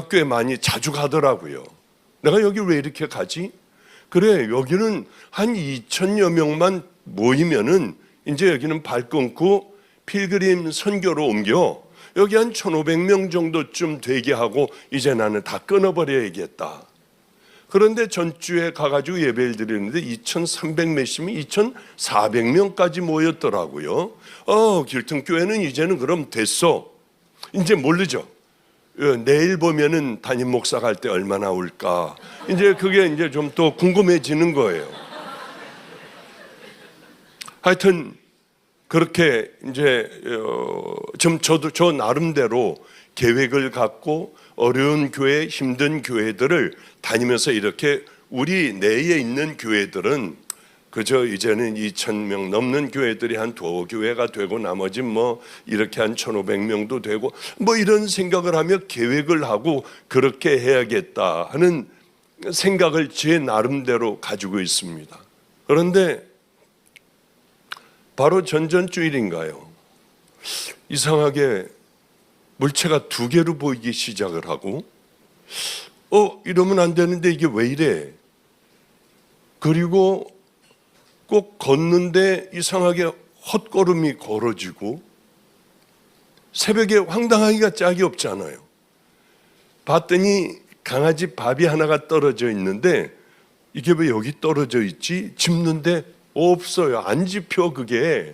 꽤 많이 자주 가더라고요. 내가 여기 왜 이렇게 가지? 그래, 여기는 한 2,000여 명만 모이면은 이제 여기는 발 끊고 필그림 선교로 옮겨 여기 한 1,500명 정도쯤 되게 하고 이제 나는 다 끊어버려야겠다. 그런데 전주에 가가지고 예배를 드리는데 2,300 몇십이 2,400명까지 모였더라고요. 길등교회는 이제는 그럼 됐어. 이제 모르죠. 내일 보면은 담임 목사 갈 때 얼마나 올까? 이제 그게 이제 좀 또 궁금해지는 거예요. 하여튼 그렇게 이제 좀 저 나름대로 계획을 갖고 어려운 교회, 힘든 교회들을 다니면서 이렇게 우리 내에 있는 교회들은 그저 이제는 2,000명 넘는 교회들이 한 두어 교회가 되고 나머지 뭐 이렇게 한 1,500명도 되고 뭐 이런 생각을 하며 계획을 하고 그렇게 해야겠다 하는 생각을 제 나름대로 가지고 있습니다. 그런데 바로 전전주일인가요? 이상하게 물체가 두 개로 보이기 시작을 하고 이러면 안 되는데 이게 왜 이래? 그리고 꼭 걷는데 이상하게 헛걸음이 걸어지고 새벽에 황당하기가 짝이 없잖아요. 봤더니 강아지 밥이 하나가 떨어져 있는데 이게 왜 여기 떨어져 있지? 짚는데 없어요. 안 짚혀. 이게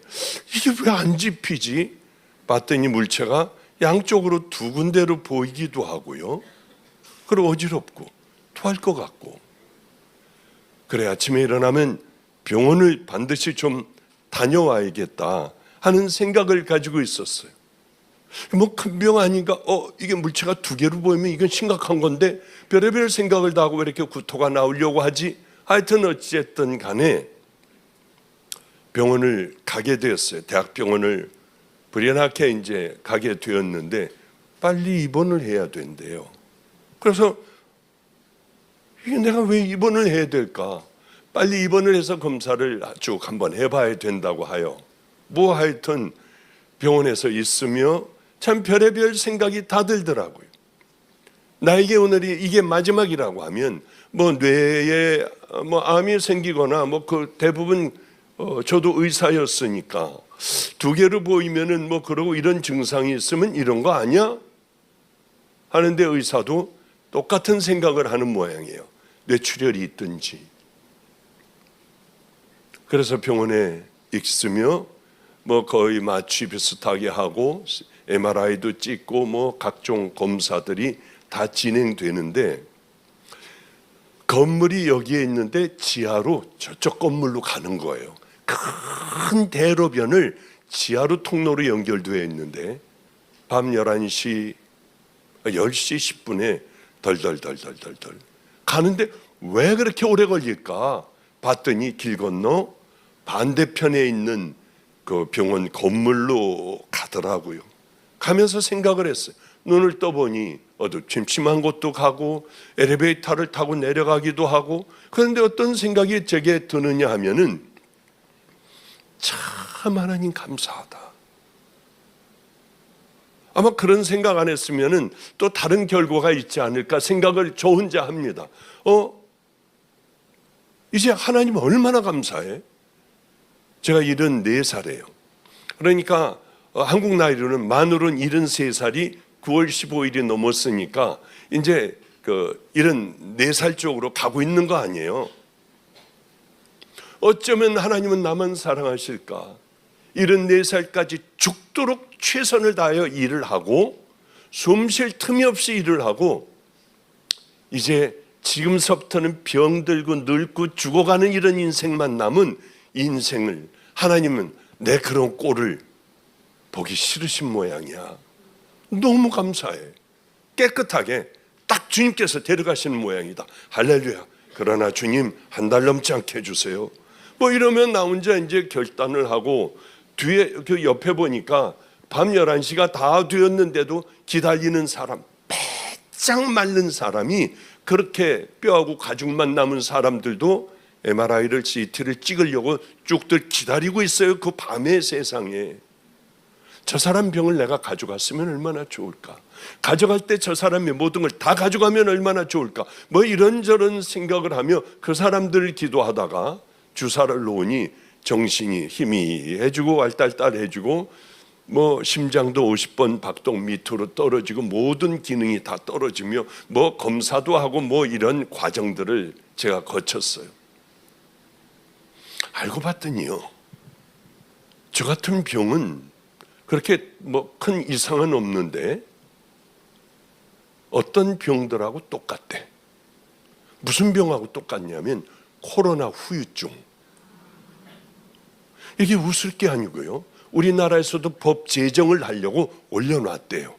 왜 안 짚히지? 봤더니 물체가 양쪽으로 두 군데로 보이기도 하고요. 그리고 어지럽고 토할 것 같고. 그래, 아침에 일어나면 병원을 반드시 좀 다녀와야겠다 하는 생각을 가지고 있었어요. 뭐 큰 병 아닌가? 이게 물체가 두 개로 보이면 이건 심각한 건데 별의별 생각을 다 하고 왜 이렇게 구토가 나오려고 하지? 하여튼 어쨌든 간에 병원을 가게 되었어요. 대학병원을 불연하게 이제 가게 되었는데 빨리 입원을 해야 된대요. 그래서 이게 내가 왜 입원을 해야 될까? 빨리 입원을 해서 검사를 쭉 한번 해봐야 된다고 하여 뭐 하여튼 병원에서 있으며 참 별의별 생각이 다 들더라고요. 나에게 오늘이 이게 마지막이라고 하면 뭐 뇌에 뭐 암이 생기거나 뭐 그 대부분 저도 의사였으니까 두 개로 보이면은 뭐 그러고 이런 증상이 있으면 이런 거 아니야? 하는데 의사도 똑같은 생각을 하는 모양이에요. 뇌출혈이 있든지. 그래서 병원에 있으며 뭐 거의 마취 비슷하게 하고 MRI도 찍고 뭐 각종 검사들이 다 진행되는데 건물이 여기에 있는데 지하로 저쪽 건물로 가는 거예요. 큰 대로변을 지하로 통로로 연결되어 있는데 밤 10시 10분에 덜덜덜덜덜 가는데 왜 그렇게 오래 걸릴까? 봤더니 길 건너 반대편에 있는 그 병원 건물로 가더라고요. 가면서 생각을 했어요. 눈을 떠보니 어두침침한 곳도 가고 엘리베이터를 타고 내려가기도 하고 그런데 어떤 생각이 제게 드느냐 하면은 참 하나님 감사하다. 아마 그런 생각 안 했으면은 또 다른 결과가 있지 않을까 생각을 저 혼자 합니다. 이제 하나님 얼마나 감사해? 제가 74살이에요. 그러니까 한국 나이로는 만으로는 73살이 9월 15일이 넘었으니까 이제 그 74살 쪽으로 가고 있는 거 아니에요. 어쩌면 하나님은 나만 사랑하실까? 74살까지 죽도록 최선을 다하여 일을 하고 숨 쉴 틈이 없이 일을 하고 이제 지금서부터는 병들고 늙고 죽어가는 이런 인생만 남은 인생을 하나님은 내 그런 꼴을 보기 싫으신 모양이야. 너무 감사해. 깨끗하게 딱 주님께서 데려가시는 모양이다. 할렐루야. 그러나 주님 한 달 넘지 않게 해주세요. 뭐 이러면 나 혼자 이제 결단을 하고 뒤에 그 옆에 보니까 밤 11시가 다 되었는데도 기다리는 사람, 빼짝 마른 사람이 그렇게 뼈하고 가죽만 남은 사람들도 MRI를 CT를 찍으려고 쭉들 기다리고 있어요. 그 밤의 세상에. 저 사람 병을 내가 가져갔으면 얼마나 좋을까? 가져갈 때 저 사람의 모든 걸 다 가져가면 얼마나 좋을까? 뭐 이런저런 생각을 하며 그 사람들을 기도하다가 주사를 놓으니 정신이 희미해지고 알딸딸해지고 뭐 심장도 50번 박동 밑으로 떨어지고 모든 기능이 다 떨어지며 뭐 검사도 하고 뭐 이런 과정들을 제가 거쳤어요. 알고 봤더니요, 저 같은 병은 그렇게 뭐 큰 이상은 없는데 어떤 병들하고 똑같대. 무슨 병하고 똑같냐면 코로나 후유증. 이게 웃을 게 아니고요, 우리나라에서도 법 제정을 하려고 올려놨대요.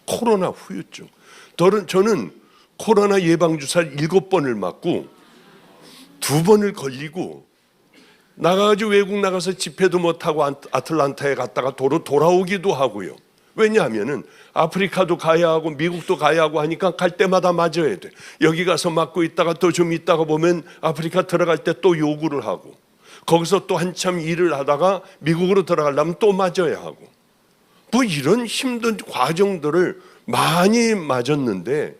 코로나 후유증. 저는 코로나 예방주사를 7번을 맞고 2번을 걸리고 나가가지고 외국 나가서 집회도 못하고 아틀란타에 갔다가 돌아오기도 하고요. 왜냐하면은 아프리카도 가야 하고 미국도 가야 하고 하니까 갈 때마다 맞아야 돼. 여기 가서 맞고 있다가 또 좀 있다가 보면 아프리카 들어갈 때 또 요구를 하고, 거기서 또 한참 일을 하다가 미국으로 들어가려면 또 맞아야 하고, 뭐 이런 힘든 과정들을 많이 맞았는데,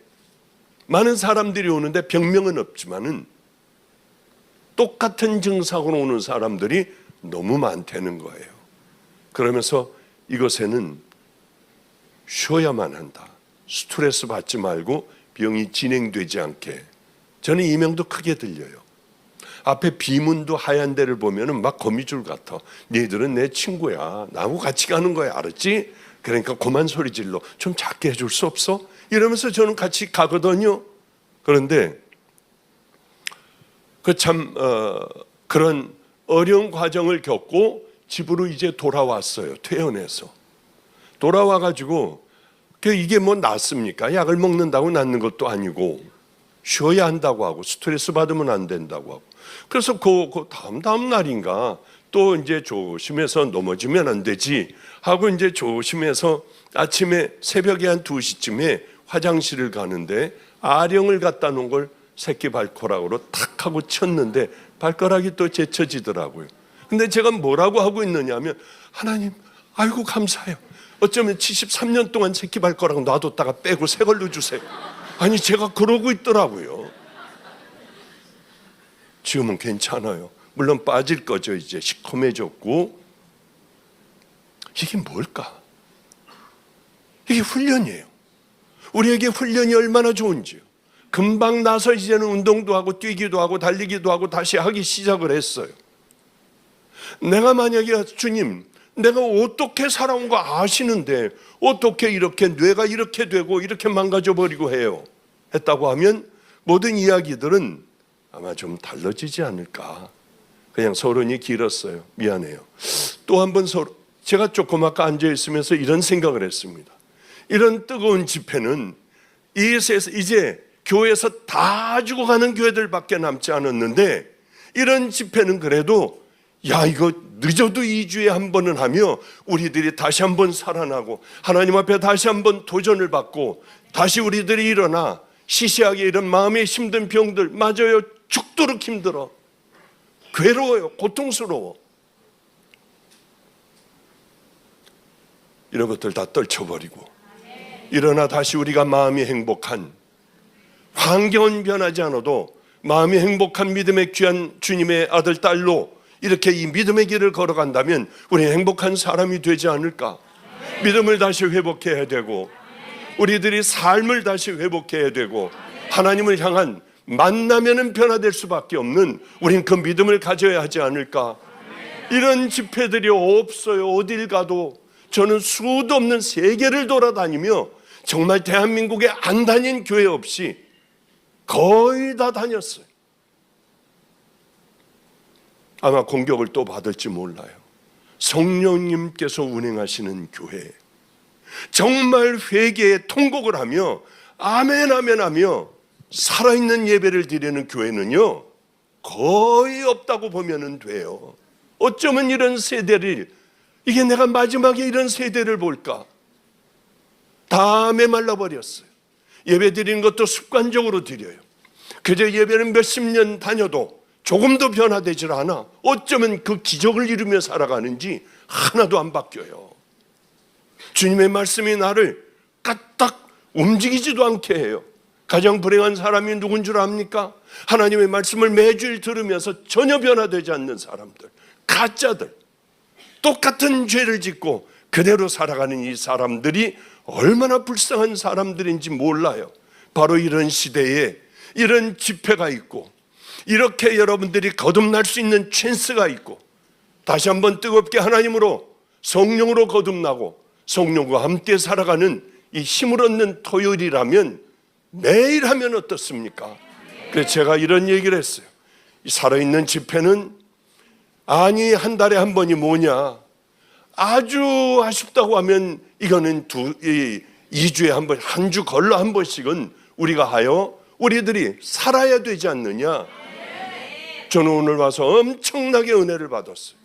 많은 사람들이 오는데 병명은 없지만은 똑같은 증상으로 오는 사람들이 너무 많다는 거예요. 그러면서 이것에는 쉬어야만 한다. 스트레스 받지 말고 병이 진행되지 않게. 저는 이 명도 크게 들려요. 앞에 비문도 하얀 데를 보면은 막 거미줄 같아. 너희들은 내 친구야. 나하고 같이 가는 거야. 알았지? 그러니까 그만 소리 질러. 좀 작게 해줄 수 없어? 이러면서 저는 같이 가거든요. 그런데 그런 어려운 과정을 겪고 집으로 이제 돌아왔어요. 퇴원해서. 돌아와가지고 이게 뭐 낫습니까? 약을 먹는다고 낫는 것도 아니고 쉬어야 한다고 하고 스트레스 받으면 안 된다고 하고, 그래서 그 다음 날인가 또 이제 조심해서 넘어지면 안 되지 하고 이제 조심해서 아침에 새벽에 한 2시쯤에 화장실을 가는데 아령을 갖다 놓은 걸 새끼 발가락으로 탁 하고 쳤는데 발가락이 또 제쳐지더라고요. 근데 제가 뭐라고 하고 있느냐 하면, 하나님 아이고 감사해요. 어쩌면 73년 동안 새끼 발가락 놔뒀다가 빼고 새 걸로 주세요. 아니 제가 그러고 있더라고요. 지금은 괜찮아요. 물론 빠질 거죠. 이제 시커매졌고. 이게 뭘까? 이게 훈련이에요. 우리에게 훈련이 얼마나 좋은지요. 금방 나서 이제는 운동도 하고 뛰기도 하고 달리기도 하고 다시 하기 시작을 했어요. 내가 만약에 주님, 내가 어떻게 살아온 거 아시는데 어떻게 이렇게 뇌가 이렇게 되고 이렇게 망가져버리고 해요 했다고 하면 모든 이야기들은 아마 좀 달라지지 않을까. 그냥 서론이 길었어요. 미안해요. 또 한 번 제가 조그맣게 앉아있으면서 이런 생각을 했습니다. 이런 뜨거운 집회는 이제 교회에서 다 죽어가는 교회들밖에 남지 않았는데, 이런 집회는 그래도 야 이거 늦어도 2주에 한 번은 하며 우리들이 다시 한번 살아나고 하나님 앞에 다시 한번 도전을 받고 다시 우리들이 일어나 시시하게 이런 마음에 힘든 병들, 맞아요, 죽도록 힘들어, 괴로워요, 고통스러워, 이런 것들 다 떨쳐버리고 일어나 다시 우리가 마음이 행복한, 환경은 변하지 않아도 마음이 행복한 믿음의 귀한 주님의 아들, 딸로 이렇게 이 믿음의 길을 걸어간다면 우리는 행복한 사람이 되지 않을까. 믿음을 다시 회복해야 되고 우리들이 삶을 다시 회복해야 되고 하나님을 향한 만나면은 변화될 수밖에 없는, 우리는 그 믿음을 가져야 하지 않을까. 이런 집회들이 없어요. 어딜 가도. 저는 수도 없는 세계를 돌아다니며 정말 대한민국에 안 다닌 교회 없이 거의 다 다녔어요. 아마 공격을 또 받을지 몰라요. 성령님께서 운행하시는 교회, 정말 회개에 통곡을 하며 아멘 아멘 하며 살아있는 예배를 드리는 교회는요 거의 없다고 보면 돼요. 어쩌면 이런 세대를, 이게 내가 마지막에 이런 세대를 볼까, 다 메말라버렸어요. 예배 드리는 것도 습관적으로 드려요. 그저 예배는 몇십 년 다녀도 조금도 변화되질 않아. 어쩌면 그 기적을 이루며 살아가는지 하나도 안 바뀌어요. 주님의 말씀이 나를 까딱 움직이지도 않게 해요. 가장 불행한 사람이 누군 줄 압니까? 하나님의 말씀을 매주일 들으면서 전혀 변화되지 않는 사람들, 가짜들, 똑같은 죄를 짓고 그대로 살아가는 이 사람들이 얼마나 불쌍한 사람들인지 몰라요. 바로 이런 시대에 이런 집회가 있고, 이렇게 여러분들이 거듭날 수 있는 찬스가 있고, 다시 한번 뜨겁게 하나님으로, 성령으로 거듭나고 성령과 함께 살아가는 이 힘을 얻는 토요일이라면 매일 하면 어떻습니까? 그래서 제가 이런 얘기를 했어요. 이 살아있는 집회는 아니 한 달에 한 번이 뭐냐, 아주 아쉽다고 하면 이거는 2주에 한 번, 한 주 걸러 한 번씩은 우리가 하여 우리들이 살아야 되지 않느냐. 저는 오늘 와서 엄청나게 은혜를 받았어요.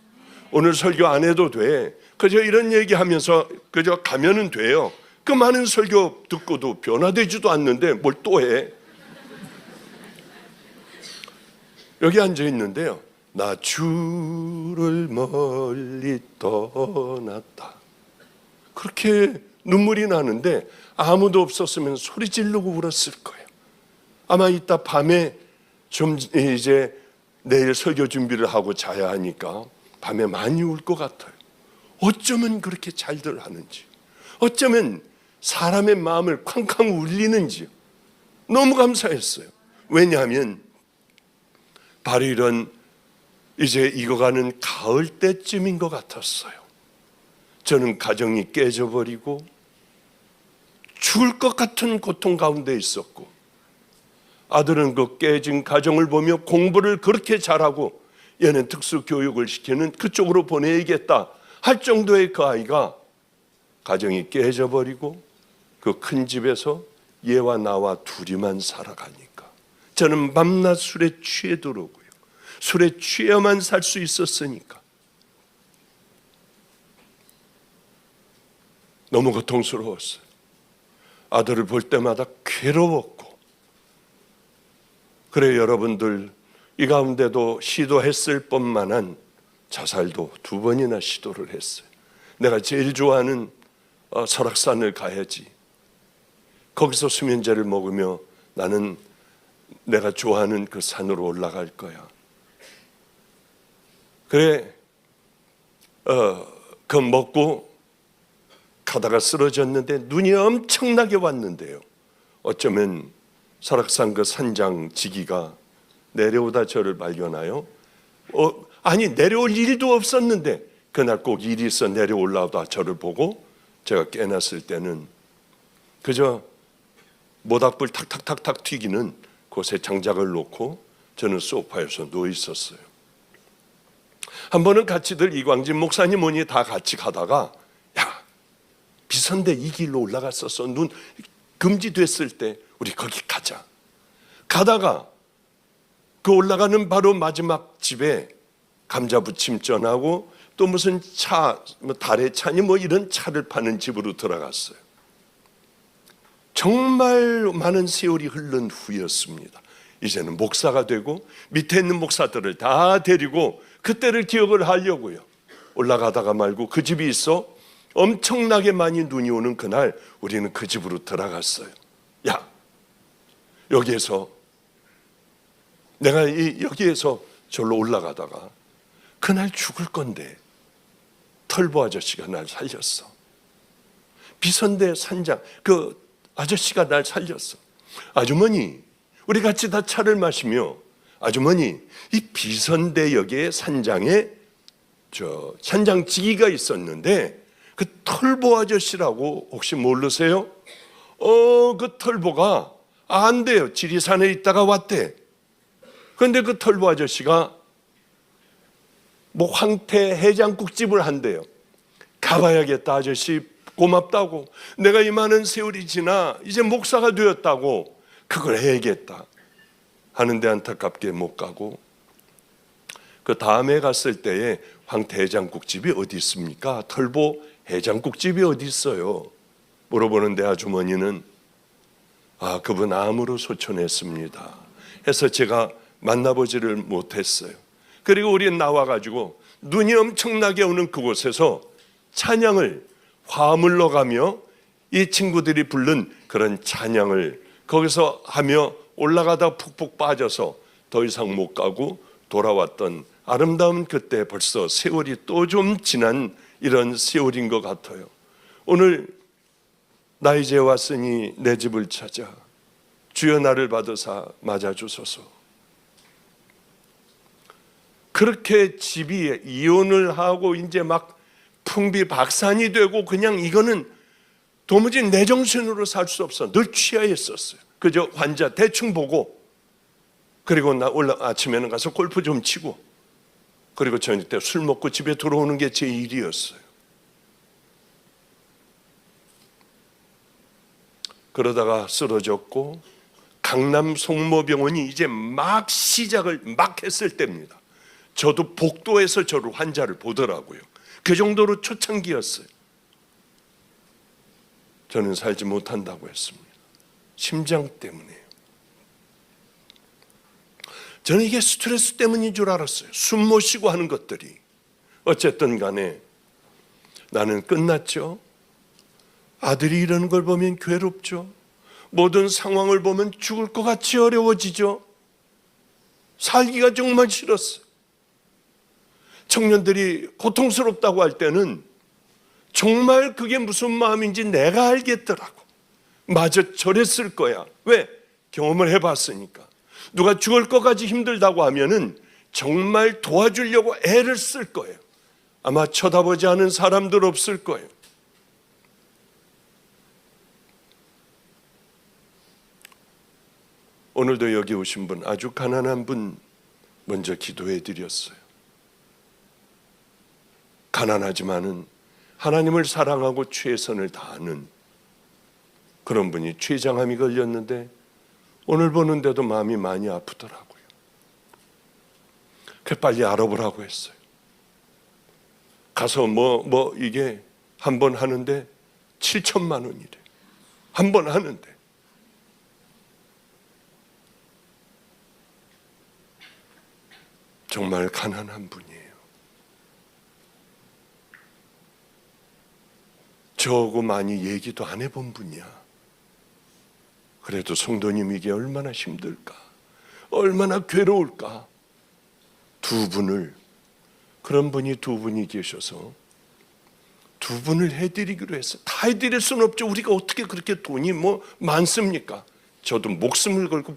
오늘 설교 안 해도 돼. 그저 이런 얘기하면서 그저 가면은 돼요. 그 많은 설교 듣고도 변화되지도 않는데 뭘 또 해. 여기 앉아 있는데요, 나 주를 멀리 떠났다, 그렇게 눈물이 나는데 아무도 없었으면 소리 지르고 울었을 거예요. 아마 이따 밤에 좀 이제 내일 설교 준비를 하고 자야 하니까 밤에 많이 울 것 같아요. 어쩌면 그렇게 잘들 하는지, 어쩌면 사람의 마음을 쾅쾅 울리는지 너무 감사했어요. 왜냐하면 바로 이런 이제 익어가는 가을 때쯤인 것 같았어요. 저는 가정이 깨져버리고 죽을 것 같은 고통 가운데 있었고, 아들은 그 깨진 가정을 보며 공부를 그렇게 잘하고 얘는 특수교육을 시키는 그쪽으로 보내야겠다 할 정도의 그 아이가 가정이 깨져버리고 그 큰 집에서 얘와 나와 둘이만 살아가니까 저는 밤낮 술에 취해들어오고요, 술에 취해야만 살 수 있었으니까 너무 고통스러웠어요. 아들을 볼 때마다 괴로웠고, 그래 여러분들, 이 가운데도 시도했을 뻔만한 자살도 2번이나 시도를 했어요. 내가 제일 좋아하는 설악산을 가야지, 거기서 수면제를 먹으며 나는 내가 좋아하는 그 산으로 올라갈 거야. 그래 그거 먹고 가다가 쓰러졌는데 눈이 엄청나게 왔는데요, 어쩌면 설악산 그 산장지기가 내려오다 저를 발견하여 아니 내려올 일도 없었는데 그날 꼭 일이 있어 내려올라오다 저를 보고 제가 깨났을 때는 그저 모닥불 탁탁탁탁 튀기는 곳에 장작을 놓고 저는 소파에서 누워 있었어요. 한 번은 같이들 이광진 목사님 오니 다 같이 가다가, 야 비선대 이 길로 올라갔었어, 눈 금지됐을 때 우리 거기 가자. 가다가 그 올라가는 바로 마지막 집에 감자부침전하고 또 무슨 차, 뭐 달의 차니 뭐 이런 차를 파는 집으로 들어갔어요. 정말 많은 세월이 흐른 후였습니다. 이제는 목사가 되고 밑에 있는 목사들을 다 데리고 그때를 기억을 하려고요. 올라가다가 말고 그 집이 있어 엄청나게 많이 눈이 오는 그날 우리는 그 집으로 들어갔어요. 야, 여기에서 내가 여기에서 절로 올라가다가 그날 죽을 건데 털보 아저씨가 날 살렸어. 비선대 산장 그 아저씨가 날 살렸어. 아주머니, 우리 같이 다 차를 마시며, 아주머니, 이 비선대역에 산장에 산장지기가 있었는데 그 털보 아저씨라고 혹시 모르세요? 그 털보가 안 돼요, 지리산에 있다가 왔대. 그런데 그 털보 아저씨가 뭐 황태 해장국집을 한대요. 가봐야겠다, 아저씨 고맙다고, 내가 이 많은 세월이 지나 이제 목사가 되었다고 그걸 해야겠다 하는데 안타깝게 못 가고, 그 다음에 갔을 때에 황태 해장국집이 어디 있습니까? 털보 해장국집이 어디 있어요? 물어보는데 아주머니는 그분 암으로 소천했습니다 해서 제가 만나보지를 못했어요. 그리고 우리는 나와가지고 눈이 엄청나게 오는 그곳에서 찬양을 화물로 가며 이 친구들이 부른 그런 찬양을 거기서 하며 올라가다 푹푹 빠져서 더 이상 못 가고 돌아왔던 아름다운 그때 벌써 세월이 또 좀 지난 이런 세월인 것 같아요. 오늘 나 이제 왔으니 내 집을 찾아 주여 나를 받으사 맞아주소서. 그렇게 집이 이혼을 하고 이제 막 풍비박산이 되고 그냥 이거는 도무지 내 정신으로 살 수 없어. 늘 취하에 있었어요. 그저 환자 대충 보고 그리고 아침에는 가서 골프 좀 치고 그리고 저녁 때 술 먹고 집에 들어오는 게 제 일이었어요. 그러다가 쓰러졌고 강남 송모병원이 이제 막 시작을 막 했을 때입니다. 저도 복도에서 저를 환자를 보더라고요. 그 정도로 초창기였어요. 저는 살지 못한다고 했습니다. 심장 때문에요. 저는 이게 스트레스 때문인 줄 알았어요. 숨 못 쉬고 하는 것들이. 어쨌든 간에 나는 끝났죠. 아들이 이러는 걸 보면 괴롭죠. 모든 상황을 보면 죽을 것 같이 어려워지죠. 살기가 정말 싫었어요. 청년들이 고통스럽다고 할 때는 정말 그게 무슨 마음인지 내가 알겠더라고. 맞아, 저랬을 거야. 왜? 경험을 해봤으니까. 누가 죽을 것까지 힘들다고 하면은 정말 도와주려고 애를 쓸 거예요. 아마 쳐다보지 않은 사람들 없을 거예요. 오늘도 여기 오신 분, 아주 가난한 분 먼저 기도해 드렸어요. 가난하지만은 하나님을 사랑하고 최선을 다하는 그런 분이 췌장암이 걸렸는데 오늘 보는데도 마음이 많이 아프더라고요. 그래서 빨리 알아보라고 했어요. 가서 이게 한 번 하는데 7천만 원이래. 한 번 하는데. 정말 가난한 분이에요. 저하고 많이 얘기도 안 해본 분이야. 그래도 성도님 이게 얼마나 힘들까, 얼마나 괴로울까. 그런 분이 두 분이 계셔서 두 분을 해드리기로 했어요. 다 해드릴 수는 없죠. 우리가 어떻게 그렇게 돈이 많습니까? 저도 목숨을 걸고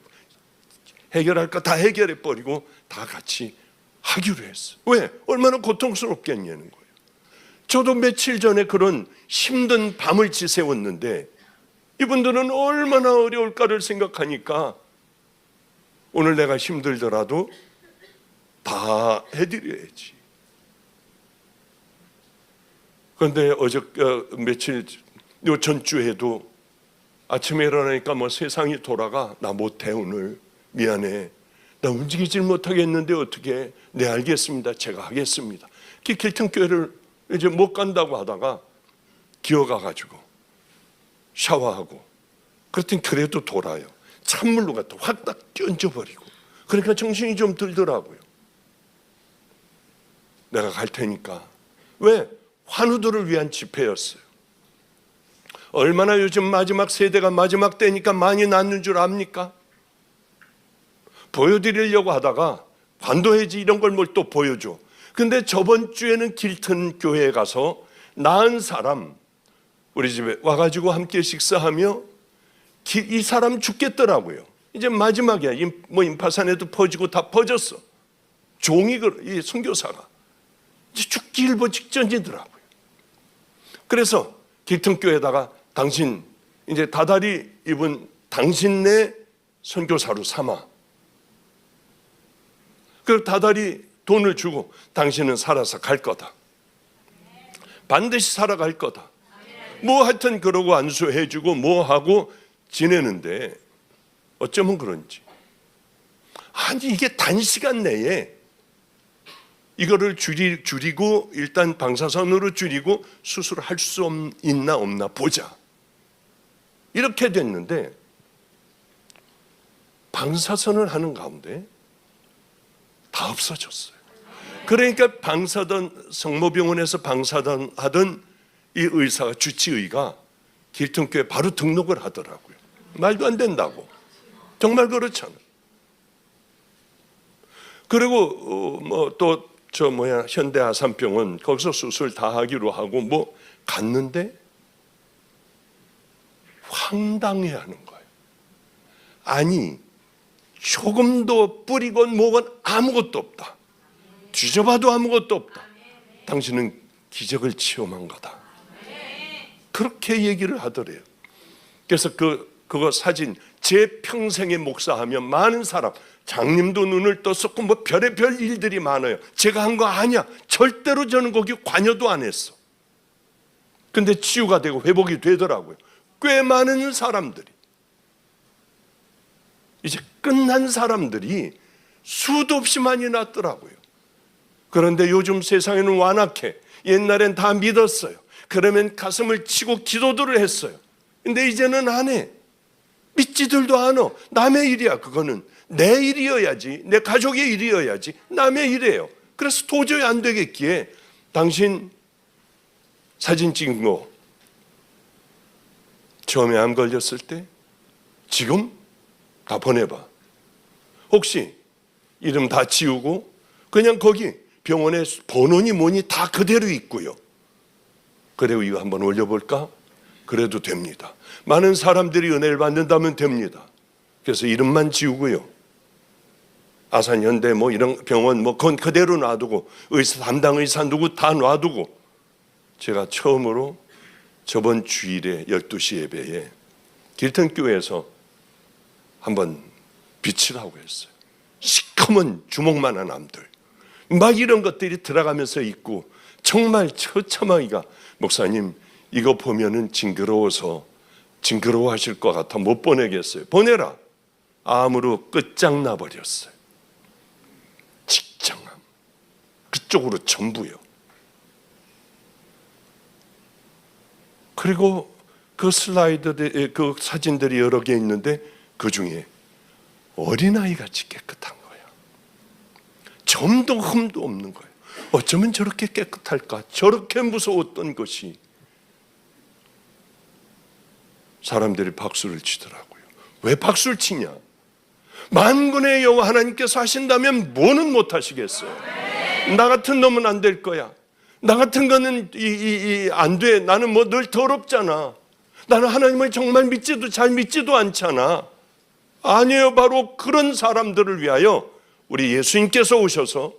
해결할 거 다 해결해버리고 다 같이 하기로 했어요. 왜? 얼마나 고통스럽겠냐는 거예요. 저도 며칠 전에 그런 힘든 밤을 지새웠는데 이분들은 얼마나 어려울까를 생각하니까 오늘 내가 힘들더라도 다 해드려야지. 그런데 며칠 요 전주에도 아침에 일어나니까 세상이 돌아가. 나 못해 오늘. 미안해. 나 움직이질 못하겠는데 어떻게? 네 알겠습니다. 제가 하겠습니다. 길튼교회를 이제 못 간다고 하다가 기어가가지고 샤워하고 그랬더니 그래도 돌아요. 찬물로 갖다 확 딱 던져버리고 그러니까 정신이 좀 들더라고요. 내가 갈 테니까. 왜? 환우들을 위한 집회였어요. 얼마나 요즘 마지막 세대가 마지막 때니까 많이 낳는 줄 압니까? 보여드리려고 하다가 관도해지 이런 걸 뭘 또 보여줘. 근데 저번 주에는 길튼 교회에 가서 낳은 사람 우리 집에 와가지고 함께 식사하며 이 사람 죽겠더라고요. 이제 마지막이야. 인파산에도 퍼지고 다 퍼졌어. 이 선교사가 이제 죽기 일보 직전이더라고요. 그래서 길튼교회에다가 당신 이제 다달이 입은 당신네 선교사로 삼아. 그 다달이 돈을 주고 당신은 살아서 갈 거다. 반드시 살아갈 거다. 하여튼 그러고 안수해주고 하고 지내는데 어쩌면 그런지 아니 이게 단시간 내에 이거를 줄이고 일단 방사선으로 줄이고 수술을 할 수 있나 없나 보자 이렇게 됐는데 방사선을 하는 가운데 다 없어졌어요. 그러니까 성모병원에서 방사선 하던 이 의사가, 주치의가 길통교회 바로 등록을 하더라고요. 말도 안 된다고. 정말 그렇잖아요. 그리고 또 현대아산병원 거기서 수술 다 하기로 하고 갔는데 황당해하는 거예요. 아니, 조금도 뿌리건 뭐건 아무것도 없다. 뒤져봐도 아무것도 없다. 당신은 기적을 체험한 거다. 그렇게 얘기를 하더래요. 그래서 그거 사진, 제 평생에 목사하면 많은 사람, 장님도 눈을 떴었고 별의별 일들이 많아요. 제가 한 거 아니야. 절대로 저는 거기 관여도 안 했어. 근데 치유가 되고 회복이 되더라고요. 꽤 많은 사람들이, 이제 끝난 사람들이 수도 없이 많이 났더라고요. 그런데 요즘 세상에는 완악해. 옛날엔 다 믿었어요. 그러면 가슴을 치고 기도들을 했어요. 근데 이제는 안 해. 믿지들도 않아. 남의 일이야. 그거는 내 일이어야지, 내 가족의 일이어야지 남의 일이에요. 그래서 도저히 안 되겠기에 당신 사진 찍은 거 처음에 암 걸렸을 때 지금 다 보내봐. 혹시 이름 다 지우고 그냥 거기 병원에 번호니 뭐니 다 그대로 있고요. 그리고 이거 한번 올려볼까? 그래도 됩니다. 많은 사람들이 은혜를 받는다면 됩니다. 그래서 이름만 지우고요. 아산현대 이런 병원 그건 그대로 놔두고 담당 의사 누구 다 놔두고 제가 처음으로 저번 주일에 12시 예배에 길튼교회에서 한번 비치라고 했어요. 시커먼 주먹만한 암들 막 이런 것들이 들어가면서 있고 정말 처참하기가 목사님 이거 보면은 징그러워하실 것 같아 못 보내겠어요. 보내라. 암으로 끝장나 버렸어요. 직장암 그쪽으로 전부요. 그리고 그 슬라이드에 그 사진들이 여러 개 있는데 그 중에 어린아이같이 깨끗한 거예요. 점도 흠도 없는 거예요. 어쩌면 저렇게 깨끗할까? 저렇게 무서웠던 것이 사람들이 박수를 치더라고요. 왜 박수를 치냐? 만군의 여호와 하나님께서 하신다면 뭐는 못 하시겠어요? 나 같은 놈은 안 될 거야. 나 같은 거는 안 돼. 나는 늘 더럽잖아. 나는 하나님을 정말 잘 믿지도 않잖아. 아니에요. 바로 그런 사람들을 위하여 우리 예수님께서 오셔서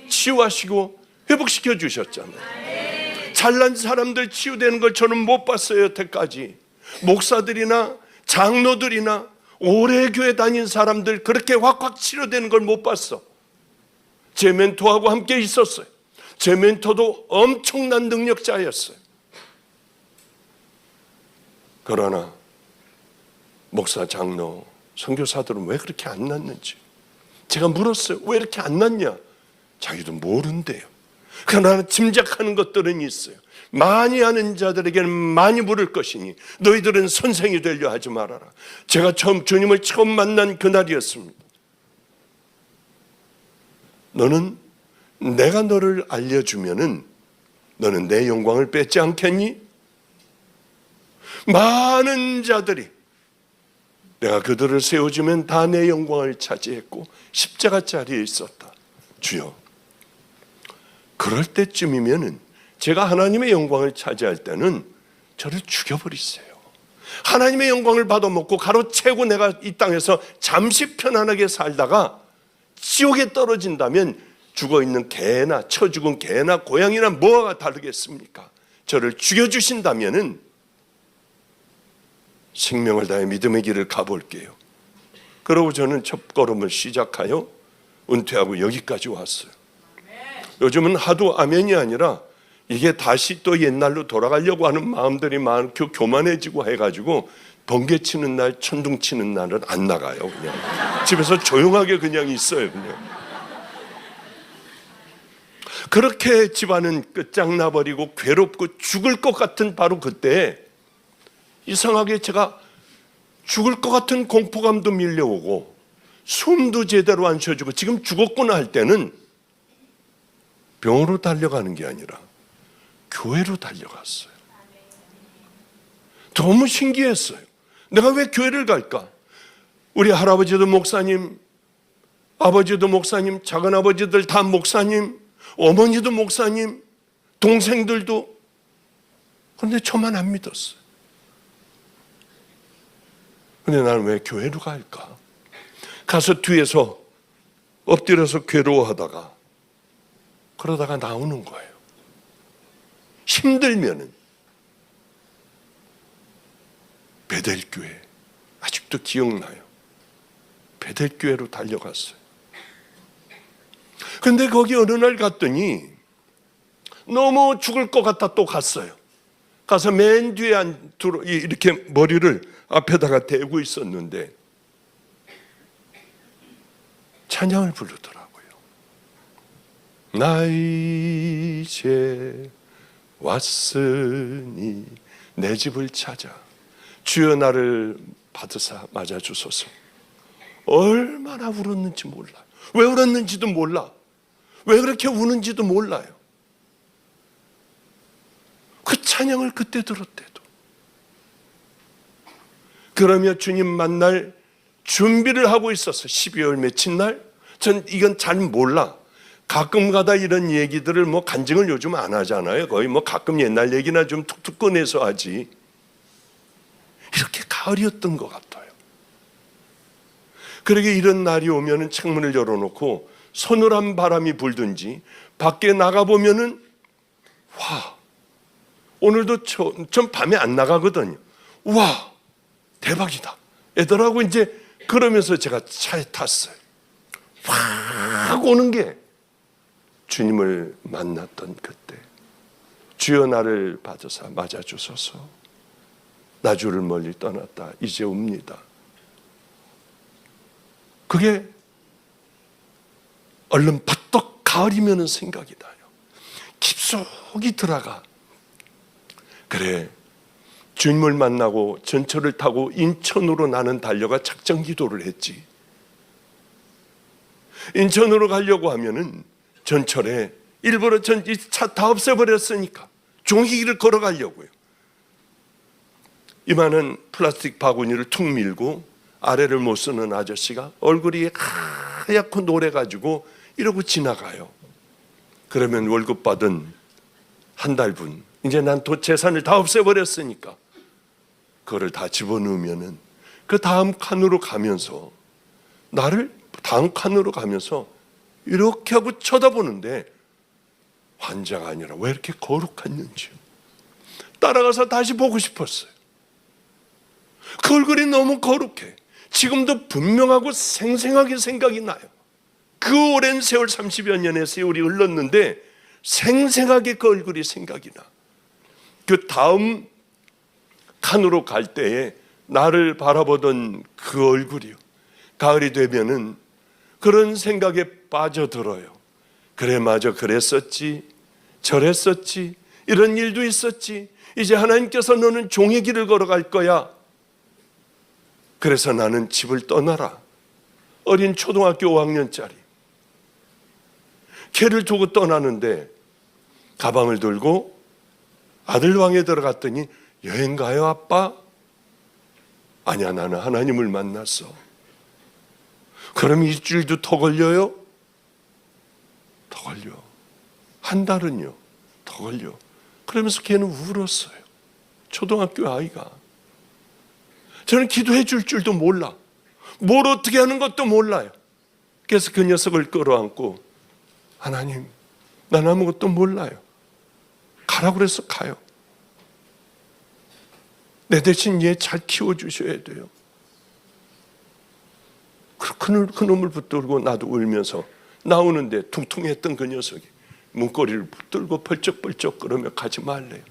치유하시고 회복시켜 주셨잖아요. 잘난 사람들 치유되는 걸 저는 못 봤어요. 여태까지 목사들이나 장로들이나 오래 교회 다닌 사람들 그렇게 확확 치료되는 걸 못 봤어. 제 멘토하고 함께 있었어요. 제 멘토도 엄청난 능력자였어요. 그러나 목사, 장로, 선교사들은 왜 그렇게 안 낫는지 제가 물었어요. 왜 이렇게 안 낫냐? 자기도 모른대요. 그러나 짐작하는 것들은 있어요. 많이 아는 자들에게는 많이 물을 것이니 너희들은 선생이 되려 하지 말아라. 제가 주님을 처음 만난 그날이었습니다. 너는 내가 너를 알려주면은 너는 내 영광을 뺏지 않겠니? 많은 자들이 내가 그들을 세워주면 다 내 영광을 차지했고 십자가 자리에 있었다. 주여, 그럴 때쯤이면은 제가 하나님의 영광을 차지할 때는 저를 죽여버리세요. 하나님의 영광을 받아먹고 가로채고 내가 이 땅에서 잠시 편안하게 살다가 지옥에 떨어진다면 죽어있는 개나 쳐죽은 개나 고양이나 뭐가 다르겠습니까? 저를 죽여주신다면은 생명을 다해 믿음의 길을 가볼게요. 그러고 저는 첫걸음을 시작하여 은퇴하고 여기까지 왔어요. 요즘은 하도 아멘이 아니라 이게 다시 또 옛날로 돌아가려고 하는 마음들이 많고 교만해지고 해가지고 번개 치는 날, 천둥 치는 날은 안 나가요. 그냥 집에서 조용하게 그냥 있어요. 그냥 그렇게 집안은 끝장나버리고 괴롭고 죽을 것 같은 바로 그때 이상하게 제가 죽을 것 같은 공포감도 밀려오고 숨도 제대로 안 쉬어주고 지금 죽었구나 할 때는 병원으로 달려가는 게 아니라 교회로 달려갔어요. 너무 신기했어요. 내가 왜 교회를 갈까? 우리 할아버지도 목사님, 아버지도 목사님, 작은아버지들 다 목사님, 어머니도 목사님, 동생들도. 그런데 저만 안 믿었어요. 근데 나는 왜 교회로 갈까? 가서 뒤에서 엎드려서 괴로워하다가 그러다가 나오는 거예요. 힘들면은 베델교회, 아직도 기억나요. 베델교회로 달려갔어요. 근데 거기 어느 날 갔더니 너무 죽을 것 같아 또 갔어요. 가서 맨 뒤에 이렇게 머리를 앞에다가 대고 있었는데 찬양을 부르더라고요. 나 이제 왔으니 내 집을 찾아 주여 나를 받으사 맞아주소서. 얼마나 울었는지 몰라요. 왜 울었는지도 몰라. 왜 그렇게 우는지도 몰라요. 그 찬양을 그때 들었대도. 그러며 주님 만날 준비를 하고 있었어. 12월 며칠 날. 전 이건 잘 몰라. 가끔 가다 이런 얘기들을 간증을 요즘 안 하잖아요. 거의 가끔 옛날 얘기나 좀 툭툭 꺼내서 하지. 이렇게 가을이었던 것 같아요. 그러게 이런 날이 오면은 창문을 열어놓고 서늘한 바람이 불든지 밖에 나가보면은 와, 오늘도 전 밤에 안 나가거든요. 와, 대박이다. 애들하고 이제 그러면서 제가 차에 탔어요. 확 오는 게 주님을 만났던 그때. 주여 나를 받으사 맞아주소서. 나 주를 멀리 떠났다. 이제 옵니다. 그게 얼른 바떡 가을이면 생각이 나요. 깊숙이 들어가. 그래, 주님을 만나고 전철을 타고 인천으로 나는 달려가 작정 기도를 했지. 인천으로 가려고 하면은 전철에 일부러 이 차 다 없애버렸으니까 종이길을 걸어가려고요. 이만한 플라스틱 바구니를 툭 밀고 아래를 못 쓰는 아저씨가 얼굴이 하얗고 노래가지고 이러고 지나가요. 그러면 월급 받은 한 달분, 이제 난 재산을 다 없애버렸으니까 그거를 다 집어넣으면은 그 다음 칸으로 가면서 나를 다음 칸으로 가면서 이렇게 하고 쳐다보는데 환자가 아니라 왜 이렇게 거룩했는지 따라가서 다시 보고 싶었어요. 그 얼굴이 너무 거룩해. 지금도 분명하고 생생하게 생각이 나요. 그 오랜 세월 30여 년의 세월이 흘렀는데 생생하게 그 얼굴이 생각이 나. 그 다음 칸으로 갈 때에 나를 바라보던 그 얼굴이요. 가을이 되면은 그런 생각에 빠져들어요. 그래, 맞아, 그랬었지, 저랬었지, 이런 일도 있었지. 이제 하나님께서 너는 종의 길을 걸어갈 거야. 그래서 나는 집을 떠나라. 어린 초등학교 5학년짜리. 걔를 두고 떠나는데 가방을 들고 아들방에 들어갔더니 여행 가요, 아빠? 아니야, 나는 하나님을 만났어. 그럼 일주일도 더 걸려요? 더 걸려. 한 달은요? 더 걸려. 그러면서 걔는 울었어요. 초등학교 아이가. 저는 기도해 줄 줄도 몰라. 뭘 어떻게 하는 것도 몰라요. 그래서 그 녀석을 끌어안고 하나님, 난 아무것도 몰라요. 가라고 그래서 가요. 내 대신 얘 잘 키워주셔야 돼요. 그 놈을 붙들고 나도 울면서 나오는데 퉁퉁했던 그 녀석이 문고리를 붙들고 벌쩍벌쩍 그러며 가지 말래요.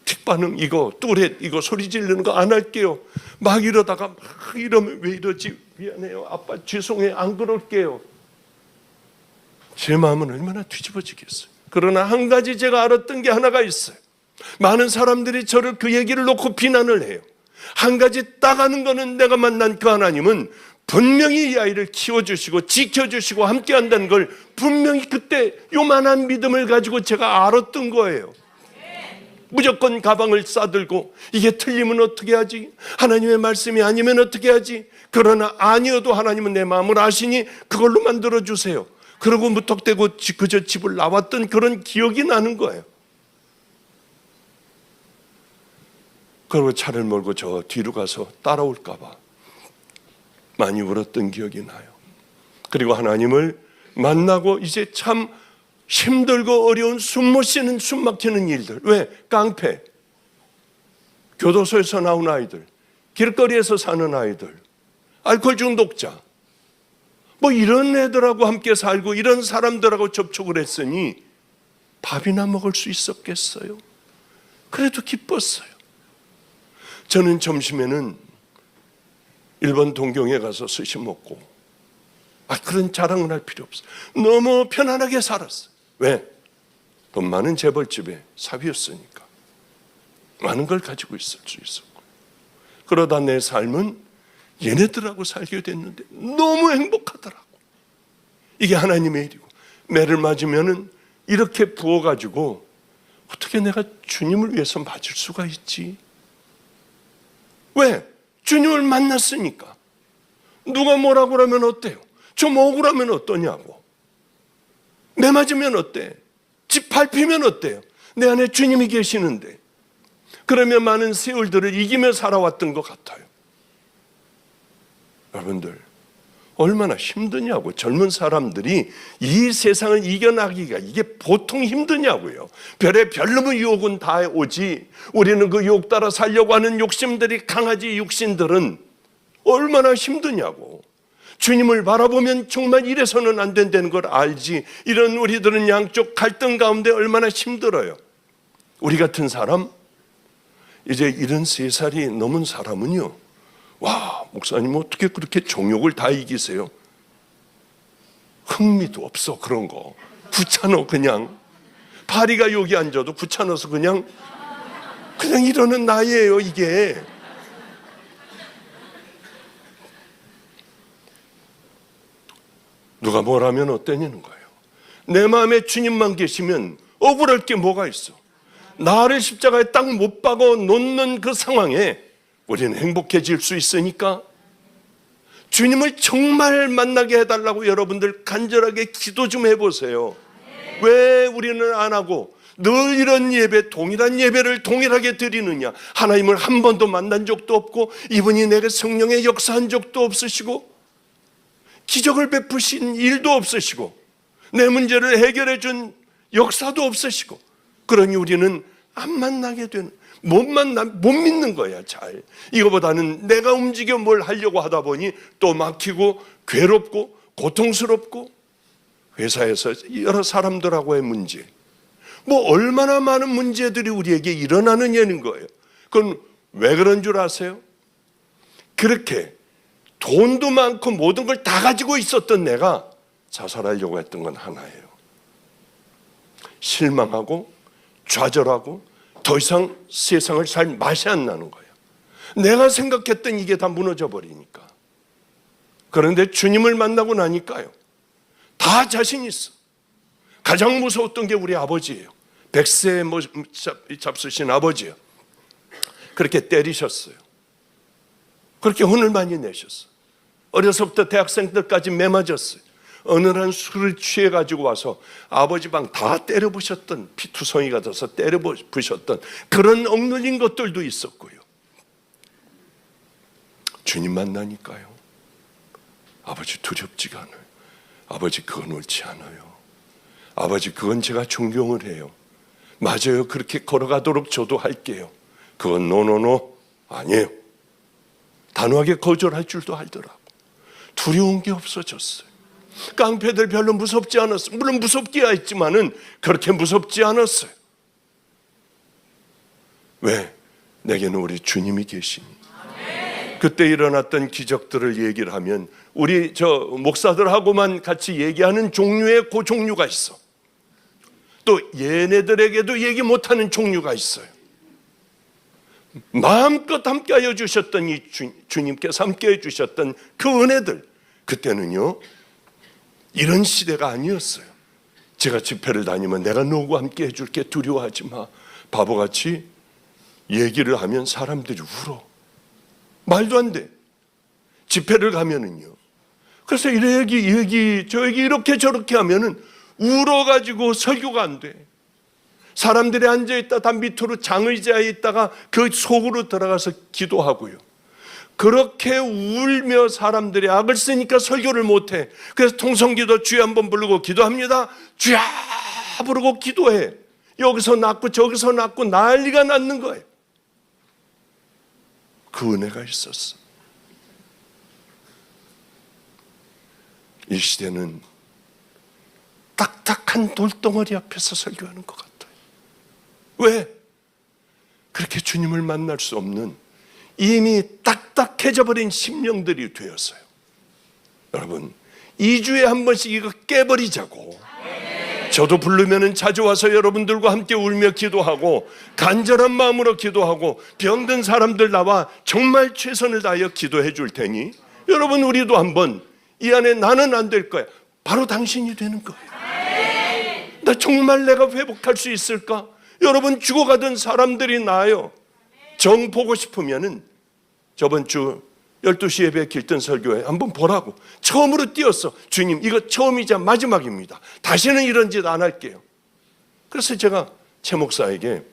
틱반응 이거 뚜렛 이거 소리 지르는 거 안 할게요. 막 이러다가 막 이러면 왜 이러지? 미안해요. 아빠 죄송해요. 안 그럴게요. 제 마음은 얼마나 뒤집어지겠어요. 그러나 한 가지 제가 알았던 게 하나가 있어요. 많은 사람들이 저를 그 얘기를 놓고 비난을 해요. 한 가지 딱 아는 거는 내가 만난 그 하나님은 분명히 이 아이를 키워주시고 지켜주시고 함께 한다는 걸 분명히 그때 요만한 믿음을 가지고 제가 알았던 거예요. 무조건 가방을 싸들고 이게 틀리면 어떻게 하지? 하나님의 말씀이 아니면 어떻게 하지? 그러나 아니어도 하나님은 내 마음을 아시니 그걸로 만들어주세요. 그러고 무턱대고 그저 집을 나왔던 그런 기억이 나는 거예요. 그리고 차를 몰고 저 뒤로 가서 따라올까 봐 많이 울었던 기억이 나요. 그리고 하나님을 만나고 이제 참 힘들고 어려운 숨 못 쉬는 숨 막히는 일들. 왜? 깡패, 교도소에서 나온 아이들, 길거리에서 사는 아이들, 알코올 중독자, 뭐 이런 애들하고 함께 살고 이런 사람들하고 접촉을 했으니 밥이나 먹을 수 있었겠어요? 그래도 기뻤어요. 저는 점심에는 일본 동경에 가서 스시 먹고 그런 자랑을 할 필요 없어요. 너무 편안하게 살았어요. 왜? 돈 많은 재벌집에 사위였으니까 많은 걸 가지고 있을 수 있었고, 그러다 내 삶은 얘네들하고 살게 됐는데 너무 행복하더라고. 이게 하나님의 일이고, 매를 맞으면은 이렇게 부어가지고 어떻게 내가 주님을 위해서 맞을 수가 있지? 왜? 주님을 만났으니까. 누가 뭐라고 하면 어때요? 좀 억울하면 어떠냐고. 매 맞으면 어때? 집 밟히면 어때요? 내 안에 주님이 계시는데. 그러면 많은 세월들을 이기며 살아왔던 것 같아요. 여러분들 얼마나 힘드냐고. 젊은 사람들이 이 세상을 이겨나기가 이게 보통 힘드냐고요. 별놈의 유혹은 다 오지, 우리는 그 유혹 따라 살려고 하는 욕심들이 강하지. 육신들은 얼마나 힘드냐고. 주님을 바라보면 정말 이래서는 안 된다는 걸 알지. 이런 우리들은 양쪽 갈등 가운데 얼마나 힘들어요. 우리 같은 사람, 이제 73살이 넘은 사람은요, 와, 목사님 어떻게 그렇게 정욕을 다 이기세요? 흥미도 없어. 그런 거 귀찮아. 그냥 파리가 여기 앉아도 귀찮아서 그냥 이러는 나이에요. 이게 누가 뭘 하면 어떠냐는 거예요. 내 마음에 주님만 계시면 억울할 게 뭐가 있어. 나를 십자가에 딱 못 박아 놓는 그 상황에 우리는 행복해질 수 있으니까 주님을 정말 만나게 해달라고 여러분들 간절하게 기도 좀 해보세요. 왜 우리는 안 하고 늘 이런 예배, 동일한 예배를 동일하게 드리느냐? 하나님을 한 번도 만난 적도 없고, 이분이 내게 성령의 역사한 적도 없으시고, 기적을 베푸신 일도 없으시고, 내 문제를 해결해 준 역사도 없으시고, 그러니 우리는 안 만나게 되는, 못 믿는 거야. 잘. 이거보다는 내가 움직여 뭘 하려고 하다 보니 또 막히고 괴롭고 고통스럽고, 회사에서 여러 사람들하고의 문제, 뭐 얼마나 많은 문제들이 우리에게 일어나느냐는 거예요. 그건 왜 그런 줄 아세요? 그렇게 돈도 많고 모든 걸 다 가지고 있었던 내가 자살하려고 했던 건 하나예요. 실망하고 좌절하고 더 이상 세상을 살 맛이 안 나는 거예요. 내가 생각했던 이게 다 무너져 버리니까. 그런데 주님을 만나고 나니까요, 다 자신 있어. 가장 무서웠던 게 우리 아버지예요. 100세 잡수신 아버지예요. 그렇게 때리셨어요. 그렇게 혼을 많이 내셨어요. 어려서부터 대학생들까지 매맞았어요. 어느 날 술을 취해가지고 와서 아버지 방 다 때려부셨던, 피투성이가 돼서 때려부셨던 그런 억눌린 것들도 있었고요. 주님 만나니까요, 아버지 두렵지가 않아요. 아버지 그건 옳지 않아요. 아버지 그건 제가 존경을 해요. 맞아요. 그렇게 걸어가도록 저도 할게요. 그건 노노노 아니에요. 단호하게 거절할 줄도 알더라고. 두려운 게 없어졌어요. 깡패들 별로 무섭지 않았어요. 물론 무섭기야 했지만은 그렇게 무섭지 않았어요. 왜? 내게는 우리 주님이 계시니. 그때 일어났던 기적들을 얘기를 하면 우리 목사들하고만 같이 얘기하는 종류의 그 종류가 있어. 또 얘네들에게도 얘기 못하는 종류가 있어요. 마음껏 함께하여 주셨던 이 주님께서 함께해 주셨던 그 은혜들, 그때는요 이런 시대가 아니었어요. 제가 집회를 다니면 내가 너하고 함께 해줄게, 두려워하지 마, 바보같이 얘기를 하면 사람들이 울어. 말도 안 돼. 집회를 가면은요. 그래서 이 얘기 저 얘기 이렇게 저렇게 하면은 울어가지고 설교가 안 돼. 사람들이 앉아있다 다 밑으로 장의자에 있다가 그 속으로 들어가서 기도하고요. 그렇게 울며 사람들이 악을 쓰니까 설교를 못해. 그래서 통성기도 주여 한번 부르고 기도합니다. 주여 부르고 기도해. 여기서 낳고 저기서 낳고 난리가 났는 거예요. 그 은혜가 있었어. 이 시대는 딱딱한 돌덩어리 앞에서 설교하는 것 같아요. 왜? 그렇게 주님을 만날 수 없는 이미 딱딱해져 버린 심령들이 되었어요. 여러분, 2주에 한 번씩 이거 깨버리자고. 저도 부르면은 자주 와서 여러분들과 함께 울며 기도하고 간절한 마음으로 기도하고 병든 사람들 나와 정말 최선을 다하여 기도해 줄 테니 여러분 우리도 한번 이 안에 나는 안 될 거야. 바로 당신이 되는 거예요. 나 정말 내가 회복할 수 있을까? 여러분 죽어가던 사람들이 나아요. 정 보고 싶으면은 저번 주 12시 예배 길든 설교회 한번 보라고. 처음으로 뛰었어. 주님 이거 처음이자 마지막입니다. 다시는 이런 짓 안 할게요. 그래서 제가 최 목사에게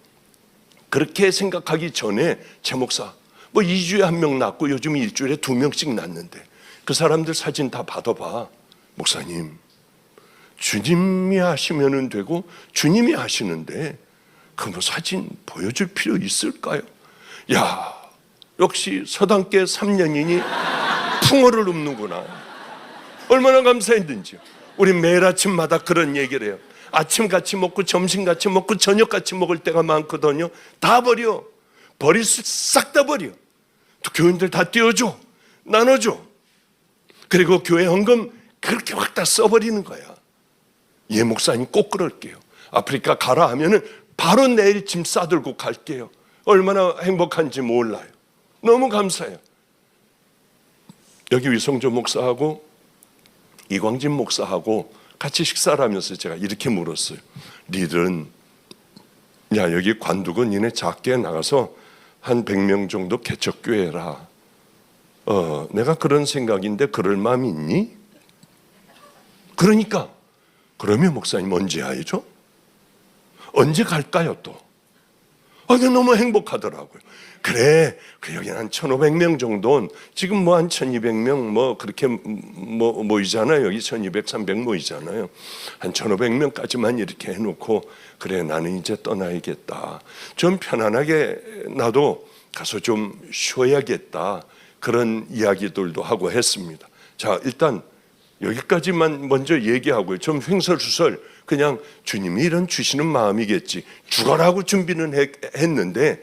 그렇게 생각하기 전에 최 목사 뭐 2주에 한 명 낳고 요즘 일주일에 2명씩 낳는데 그 사람들 사진 다 받아봐. 목사님 주님이 하시면 되고 주님이 하시는데 그 뭐 사진 보여줄 필요 있을까요? 야 역시 서당계 3년이니 풍어를 읊는구나. 얼마나 감사했는지요. 우리 매일 아침마다 그런 얘기를 해요. 아침 같이 먹고 점심 같이 먹고 저녁 같이 먹을 때가 많거든요. 다 버려. 버릴 수 싹 다 버려. 또 교인들 다 띄워줘. 나눠줘. 그리고 교회 헌금 그렇게 확 다 써버리는 거야. 예 목사님 꼭 그럴게요. 아프리카 가라 하면은 바로 내일 짐 싸들고 갈게요. 얼마나 행복한지 몰라요. 너무 감사해요. 여기 위성조 목사하고 이광진 목사하고 같이 식사를 하면서 제가 이렇게 물었어요. 니들은 야 여기 관두고 니네 작게 나가서 한 100명 정도 개척교회라. 내가 그런 생각인데 그럴 마음이 있니? 그러니까 그러면 목사님 언제 해야죠? 언제 갈까요 또? 너무 행복하더라고요. 그래, 여기는 한 1,500명 정도는 지금 뭐 한 1,200명 뭐 그렇게 모이잖아요. 여기 1,200, 300 모이잖아요. 한 1,500명까지만 이렇게 해놓고 그래 나는 이제 떠나야겠다. 좀 편안하게 나도 가서 좀 쉬어야겠다. 그런 이야기들도 하고 했습니다. 자, 일단 여기까지만 먼저 얘기하고요. 좀 횡설수설 그냥 주님이 이런 주시는 마음이겠지. 죽어라고 준비는 했는데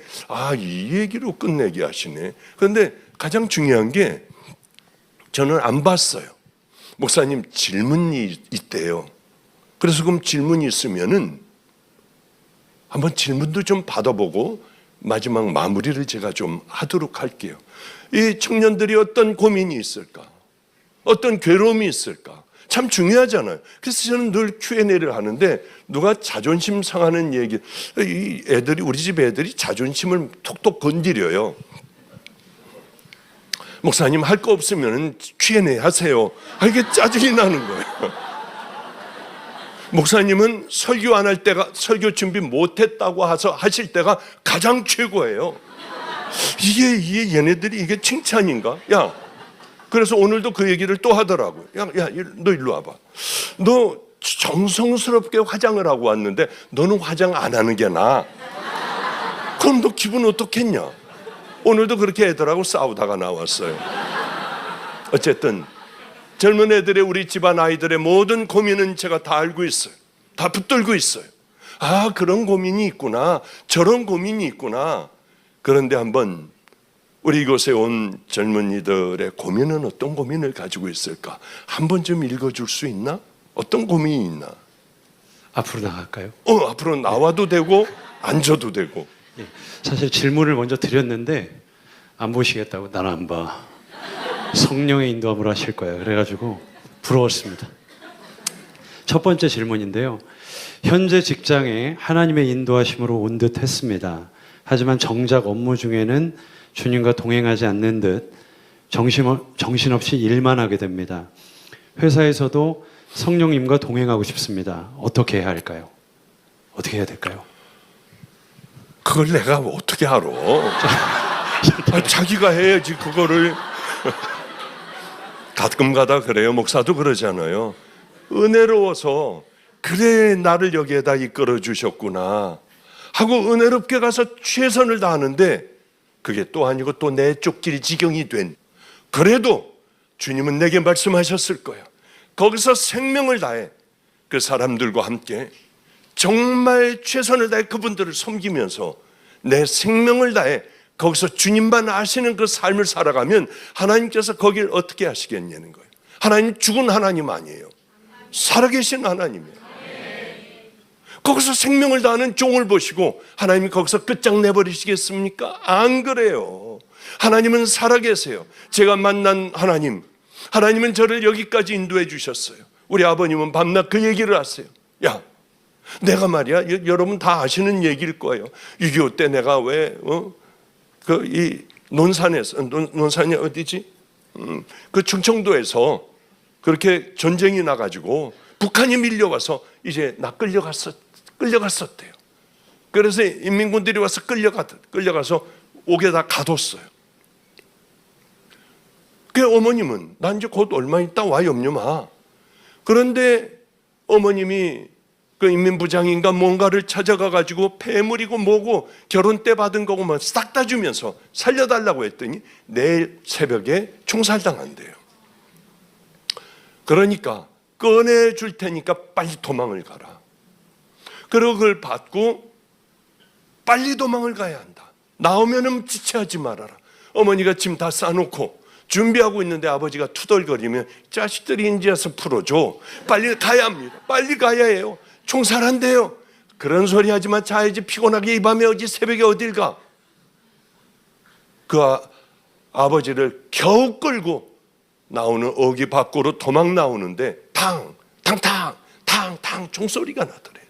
이 얘기로 끝내게 하시네. 그런데 가장 중요한 게 저는 안 봤어요. 목사님 질문이 있대요. 그래서 그럼 질문이 있으면은 한번 질문도 좀 받아보고 마지막 마무리를 제가 좀 하도록 할게요. 이 청년들이 어떤 고민이 있을까? 어떤 괴로움이 있을까? 참 중요하잖아요. 그래서 저는 늘 Q&A를 하는데 누가 자존심 상하는 얘기, 이 애들이 우리 집 애들이 자존심을 톡톡 건드려요. 목사님 할 거 없으면 Q&A 하세요. 이게 짜증이 나는 거예요. 목사님은 설교 안 할 때가 설교 준비 못했다고 하실 때가 가장 최고예요. 이게 얘네들이 이게 칭찬인가? 야. 그래서 오늘도 그 얘기를 또 하더라고요. 야, 너 일로 와봐. 너 정성스럽게 화장을 하고 왔는데 너는 화장 안 하는 게 나아. 그럼 너 기분 어떻겠냐? 오늘도 그렇게 애들하고 싸우다가 나왔어요. 어쨌든 젊은 애들의 우리 집안 아이들의 모든 고민은 제가 다 알고 있어요. 다 붙들고 있어요. 그런 고민이 있구나. 저런 고민이 있구나. 그런데 한번 우리 이곳에 온 젊은이들의 고민은 어떤 고민을 가지고 있을까? 한번 좀 읽어줄 수 있나? 어떤 고민이 있나? 앞으로 나갈까요? 앞으로 나와도 되고 앉아도 되고. 예, 사실 질문을 먼저 드렸는데 안 보시겠다고. 나는 안 봐. 성령의 인도함으로 하실 거예요. 그래가지고 부러웠습니다. 첫 번째 질문인데요. 현재 직장에 하나님의 인도하심으로 온 듯 했습니다. 하지만 정작 업무 중에는 주님과 동행하지 않는 듯 정신없이 일만 하게 됩니다. 회사에서도 성령님과 동행하고 싶습니다. 어떻게 해야 할까요? 어떻게 해야 될까요? 그걸 내가 어떻게 알아? 자기가 해야지 그거를. 가끔가다 그래요. 목사도 그러잖아요. 은혜로워서 그래 나를 여기에다 이끌어 주셨구나 하고 은혜롭게 가서 최선을 다하는데 그게 또 아니고 또 내쫓길 지경이 된, 그래도 주님은 내게 말씀하셨을 거야. 거기서 생명을 다해 그 사람들과 함께 정말 최선을 다해 그분들을 섬기면서 내 생명을 다해 거기서 주님만 아시는 그 삶을 살아가면 하나님께서 거길 어떻게 하시겠냐는 거예요. 하나님 죽은 하나님 아니에요. 살아계신 하나님이에요. 거기서 생명을 다하는 종을 보시고 하나님이 거기서 끝장내버리시겠습니까? 안 그래요. 하나님은 살아계세요. 제가 만난 하나님은 저를 여기까지 인도해 주셨어요. 우리 아버님은 밤낮 그 얘기를 하세요. 야, 내가 말이야, 여러분 다 아시는 얘기일 거예요. 6.25 때 내가 왜 이 논산이 어디지? 그 충청도에서 그렇게 전쟁이 나가지고 북한이 밀려와서 이제 나 끌려갔었대요. 그래서 인민군들이 와서 끌려가서 옥에다 가뒀어요. 그 어머님은 난 이제 곧 얼마 있다 와 염려마. 그런데 어머님이 그 인민부장인가 뭔가를 찾아가 가지고 폐물이고 뭐고 결혼 때 받은 거고 뭐 싹 다 주면서 살려달라고 했더니 내일 새벽에 총살당한대요. 그러니까 꺼내줄 테니까 빨리 도망을 가라. 그리고 그걸 받고 빨리 도망을 가야 한다. 나오면은 지체하지 말아라. 어머니가 짐 다 싸놓고 준비하고 있는데 아버지가 투덜거리면 자식들이 인지해서 풀어줘. 빨리 가야 합니다. 빨리 가야 해요. 총살한대요. 그런 소리 하지만 자야지, 피곤하게 이 밤에 어디 새벽에 어딜 가. 그 아버지를 겨우 끌고 나오는 어기 밖으로 도망 나오는데 탕 총소리가 나더래요.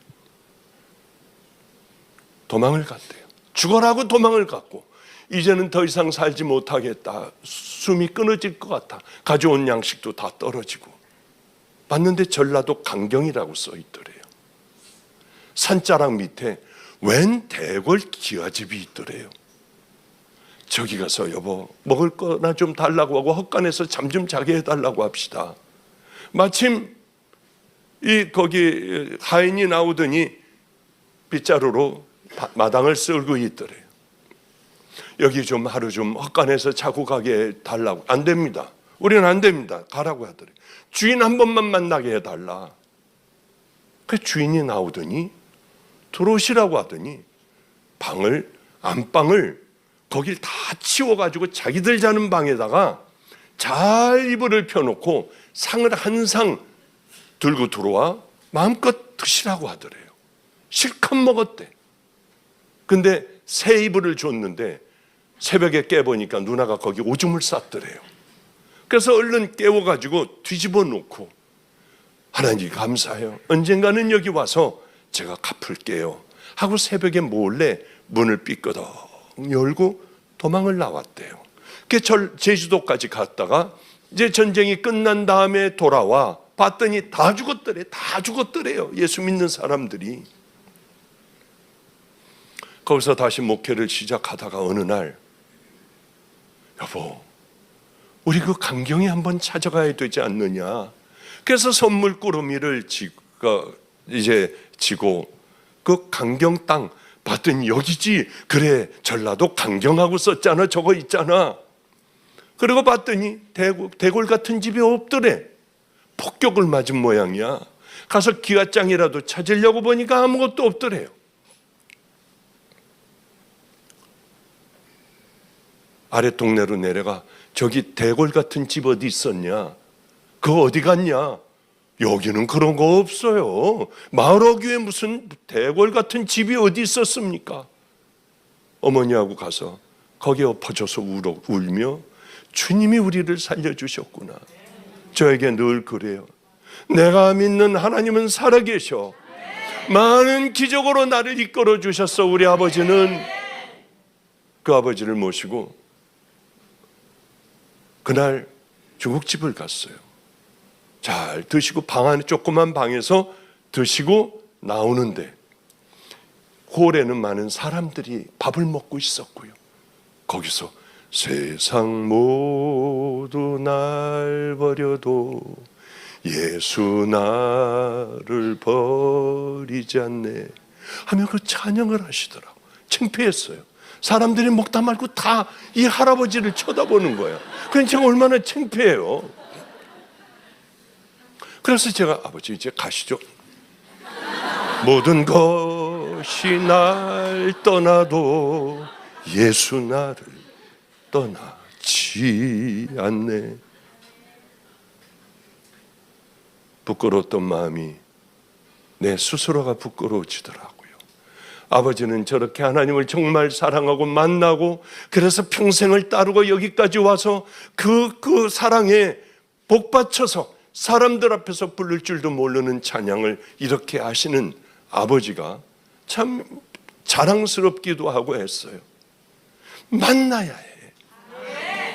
도망을 갔대요. 죽어라고 도망을 갔고 이제는 더 이상 살지 못하겠다. 숨이 끊어질 것 같아. 가져온 양식도 다 떨어지고. 봤는데 전라도 강경이라고 써 있더래요. 산자락 밑에 웬 대궐 기와집이 있더래요. 저기 가서 여보 먹을 거나 좀 달라고 하고 헛간에서 잠 좀 자게 해달라고 합시다. 마침 거기 하인이 나오더니 빗자루로 마당을 쓸고 있더래요. 여기 좀 하루 좀 헛간에서 자고 가게 해달라고. 안 됩니다. 우리는 안 됩니다. 가라고 하더래요. 주인 한 번만 만나게 해달라. 그 주인이 나오더니 들어오시라고 하더니 안방을 거길 다 치워가지고 자기들 자는 방에다가 잘 이불을 펴놓고 상을 한 상 들고 들어와 마음껏 드시라고 하더래요. 실컷 먹었대. 근데 새 이불을 줬는데 새벽에 깨보니까 누나가 거기 오줌을 쌌더래요. 그래서 얼른 깨워가지고 뒤집어 놓고 하나님 감사해요. 언젠가는 여기 와서 제가 갚을게요 하고 새벽에 몰래 문을 삐끄덕 열고 도망을 나왔대요. 제주도까지 갔다가 이제 전쟁이 끝난 다음에 돌아와 봤더니 다 죽었더래요. 예수 믿는 사람들이. 거기서 다시 목회를 시작하다가 어느 날 여보 우리 그 강경에 한번 찾아가야 되지 않느냐. 그래서 선물 꾸러미를 지고 그 강경 땅 봤더니 여기지. 그래 전라도 강경하고 썼잖아. 저거 있잖아. 그리고 봤더니 대골 같은 집이 없더래. 폭격을 맞은 모양이야. 가서 기와장이라도 찾으려고 보니까 아무것도 없더래요. 아래 동네로 내려가 저기 대골 같은 집 어디 있었냐. 그거 어디 갔냐. 여기는 그런 거 없어요. 마을 어귀에 무슨 대골 같은 집이 어디 있었습니까? 어머니하고 가서 거기에 엎어져서 울며 주님이 우리를 살려주셨구나. 저에게 늘 그래요. 내가 믿는 하나님은 살아계셔. 많은 기적으로 나를 이끌어 주셨어. 우리 아버지는 그 아버지를 모시고 그날 중국집을 갔어요. 잘 드시고 방 안에 조그만 방에서 드시고 나오는데 홀에는 많은 사람들이 밥을 먹고 있었고요. 거기서 세상 모두 날 버려도 예수 나를 버리지 않네 하며 그 찬양을 하시더라고. 창피했어요. 사람들이 먹다 말고 다 이 할아버지를 쳐다보는 거예요. 그러니까 얼마나 창피해요. 그래서 제가 아버지 이제 가시죠. 모든 것이 날 떠나도 예수 나를 떠나지 않네. 부끄러웠던 마음이 내 스스로가 부끄러워지더라고요. 아버지는 저렇게 하나님을 정말 사랑하고 만나고 그래서 평생을 따르고 여기까지 와서 그 사랑에 복받쳐서 사람들 앞에서 부를 줄도 모르는 찬양을 이렇게 하시는 아버지가 참 자랑스럽기도 하고 했어요. 만나야 해.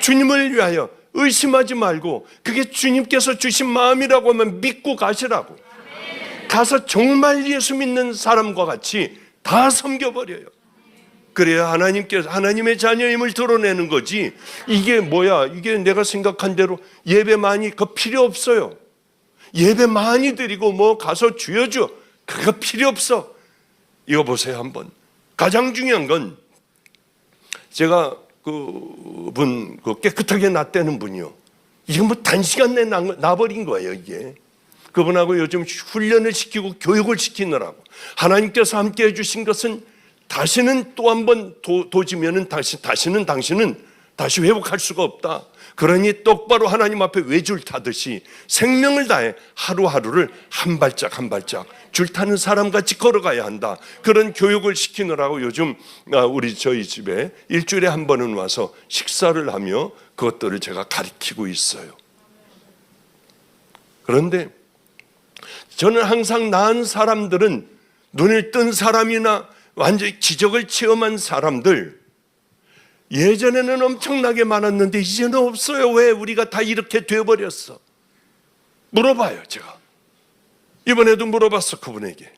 주님을 위하여 의심하지 말고 그게 주님께서 주신 마음이라고 하면 믿고 가시라고. 가서 정말 예수 믿는 사람과 같이 다 섬겨버려요. 그래야 하나님께서 하나님의 자녀임을 드러내는 거지. 이게 뭐야? 이게 내가 생각한 대로 예배 많이 그 필요 없어요. 예배 많이 드리고 뭐 가서 주여 줘 그거 필요 없어. 이거 보세요 한번. 가장 중요한 건 제가 그분 깨끗하게 났다는 분이요. 이거 뭐 단시간 내에 나버린 거예요 이게. 그분하고 요즘 훈련을 시키고 교육을 시키느라고 하나님께서 함께 해주신 것은 다시는 또 한 번 도지면은 다시는 당신은 다시 회복할 수가 없다. 그러니 똑바로 하나님 앞에 외줄 타듯이 생명을 다해 하루하루를 한 발짝 한 발짝 줄 타는 사람같이 걸어가야 한다. 그런 교육을 시키느라고 요즘 저희 집에 일주일에 한 번은 와서 식사를 하며 그것들을 제가 가르치고 있어요. 그런데 저는 항상 나은 사람들은 눈을 뜬 사람이나 완전히 기적을 체험한 사람들 예전에는 엄청나게 많았는데 이제는 없어요. 왜 우리가 다 이렇게 돼버렸어? 물어봐요 제가. 이번에도 물어봤어 그분에게.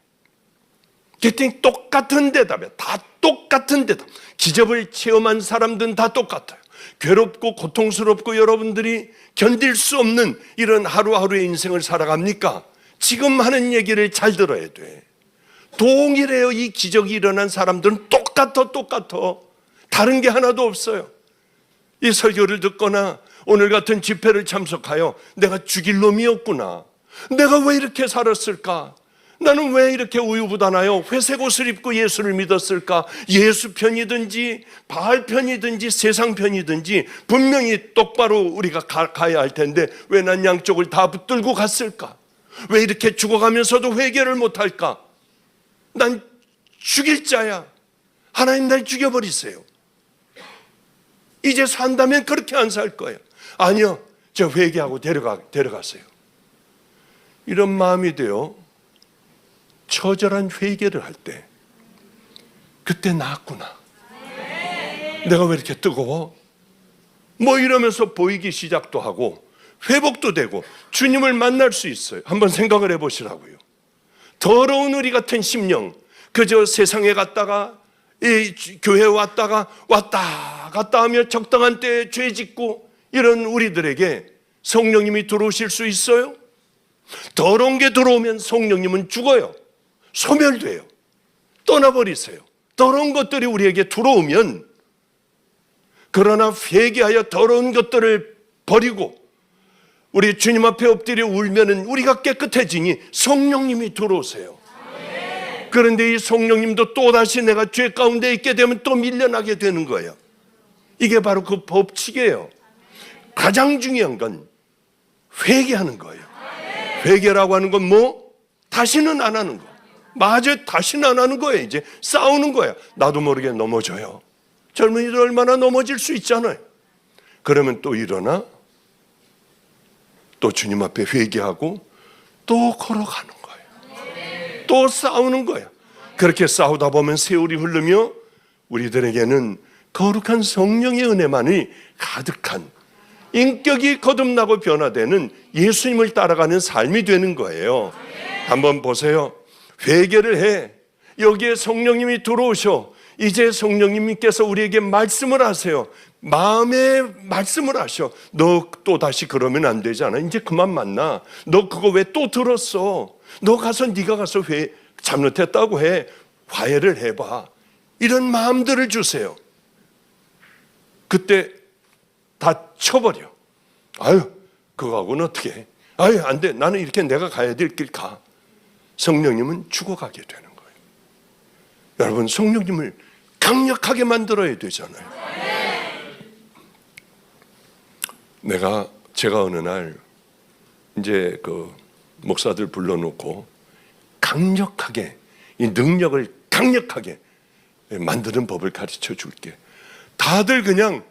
그랬더니 똑같은 대답이야. 다 똑같은 대답. 기적을 체험한 사람들은 다 똑같아요. 괴롭고 고통스럽고 여러분들이 견딜 수 없는 이런 하루하루의 인생을 살아갑니까? 지금 하는 얘기를 잘 들어야 돼. 동일해요. 이 기적이 일어난 사람들은 똑같아. 다른 게 하나도 없어요. 이 설교를 듣거나 오늘 같은 집회를 참석하여 내가 죽일 놈이었구나. 내가 왜 이렇게 살았을까? 나는 왜 이렇게 우유부단하여 회색 옷을 입고 예수를 믿었을까? 예수 편이든지 바알 편이든지 세상 편이든지 분명히 똑바로 우리가 가야 할 텐데 왜 난 양쪽을 다 붙들고 갔을까? 왜 이렇게 죽어가면서도 회개를 못할까? 난 죽일 자야. 하나님 날 죽여버리세요. 이제 산다면 그렇게 안 살 거예요. 아니요, 저 회개하고 데려가세요. 이런 마음이 돼요. 처절한 회개를 할 때 그때 나았구나. 내가 왜 이렇게 뜨거워? 뭐 이러면서 보이기 시작도 하고 회복도 되고 주님을 만날 수 있어요. 한번 생각을 해보시라고요. 더러운 우리 같은 심령, 그저 세상에 갔다가 이 교회에 왔다 갔다 하며 적당한 때에 죄 짓고 이런 우리들에게 성령님이 들어오실 수 있어요? 더러운 게 들어오면 성령님은 죽어요. 소멸돼요. 떠나버리세요. 더러운 것들이 우리에게 들어오면, 그러나 회개하여 더러운 것들을 버리고 우리 주님 앞에 엎드려 울면은 우리가 깨끗해지니 성령님이 들어오세요. 그런데 이 성령님도 또다시 내가 죄 가운데 있게 되면 또 밀려나게 되는 거예요. 이게 바로 그 법칙이에요. 가장 중요한 건 회개하는 거예요. 회개라고 하는 건 뭐? 다시는 안 하는 거. 맞아요. 다시는 안 하는 거예요. 이제 싸우는 거야. 나도 모르게 넘어져요. 젊은이들 얼마나 넘어질 수 있잖아요. 그러면 또 일어나 또 주님 앞에 회개하고 또 걸어가는 거예요. 또 싸우는 거야. 그렇게 싸우다 보면 세월이 흐르며 우리들에게는 거룩한 성령의 은혜만이 가득한 인격이 거듭나고 변화되는 예수님을 따라가는 삶이 되는 거예요. 한번 보세요. 회개를 해. 여기에 성령님이 들어오셔. 이제 성령님께서 우리에게 말씀을 하세요. 마음에 말씀을 하셔. 너 또 다시 그러면 안 되잖아. 이제 그만 만나. 너 그거 왜 또 들었어? 너 가서 네가 가서 잘못했다고 해. 화해를 해봐. 이런 마음들을 주세요. 그때 다 쳐버려. 아유, 그거하고는 어떻게 해? 아유, 안 돼. 나는 이렇게 내가 가야 될 길 가. 성령님은 죽어가게 되는 거예요. 여러분, 성령님을 강력하게 만들어야 되잖아요. 제가 어느 날 이제 그 목사들 불러놓고 강력하게 이 능력을 강력하게 만드는 법을 가르쳐 줄게. 다들 그냥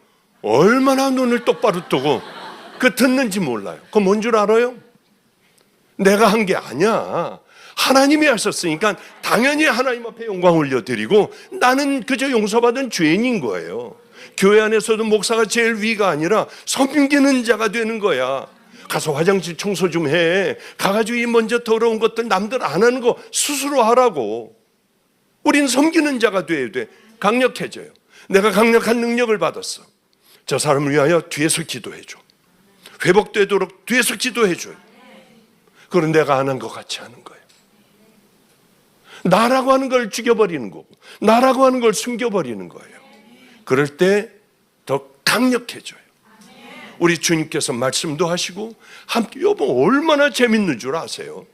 얼마나 눈을 똑바로 뜨고 그 듣는지 몰라요. 그건 뭔 줄 알아요? 내가 한 게 아니야. 하나님이 하셨으니까 당연히 하나님 앞에 영광 올려드리고 나는 그저 용서받은 죄인인 거예요. 교회 안에서도 목사가 제일 위가 아니라 섬기는 자가 되는 거야. 가서 화장실 청소 좀 해. 가가지고 이 먼저 더러운 것들 남들 안 하는 거 스스로 하라고. 우린 섬기는 자가 돼야 돼. 강력해져요. 내가 강력한 능력을 받았어. 저 사람을 위하여 뒤에서 기도해줘. 회복되도록 뒤에서 기도해줘요. 그건 내가 안 한 것 같이 하는 거예요. 나라고 하는 걸 죽여버리는 거고 나라고 하는 걸 숨겨버리는 거예요. 그럴 때 더 강력해져요. 우리 주님께서 말씀도 하시고 함께 여보 얼마나 재밌는 줄 아세요?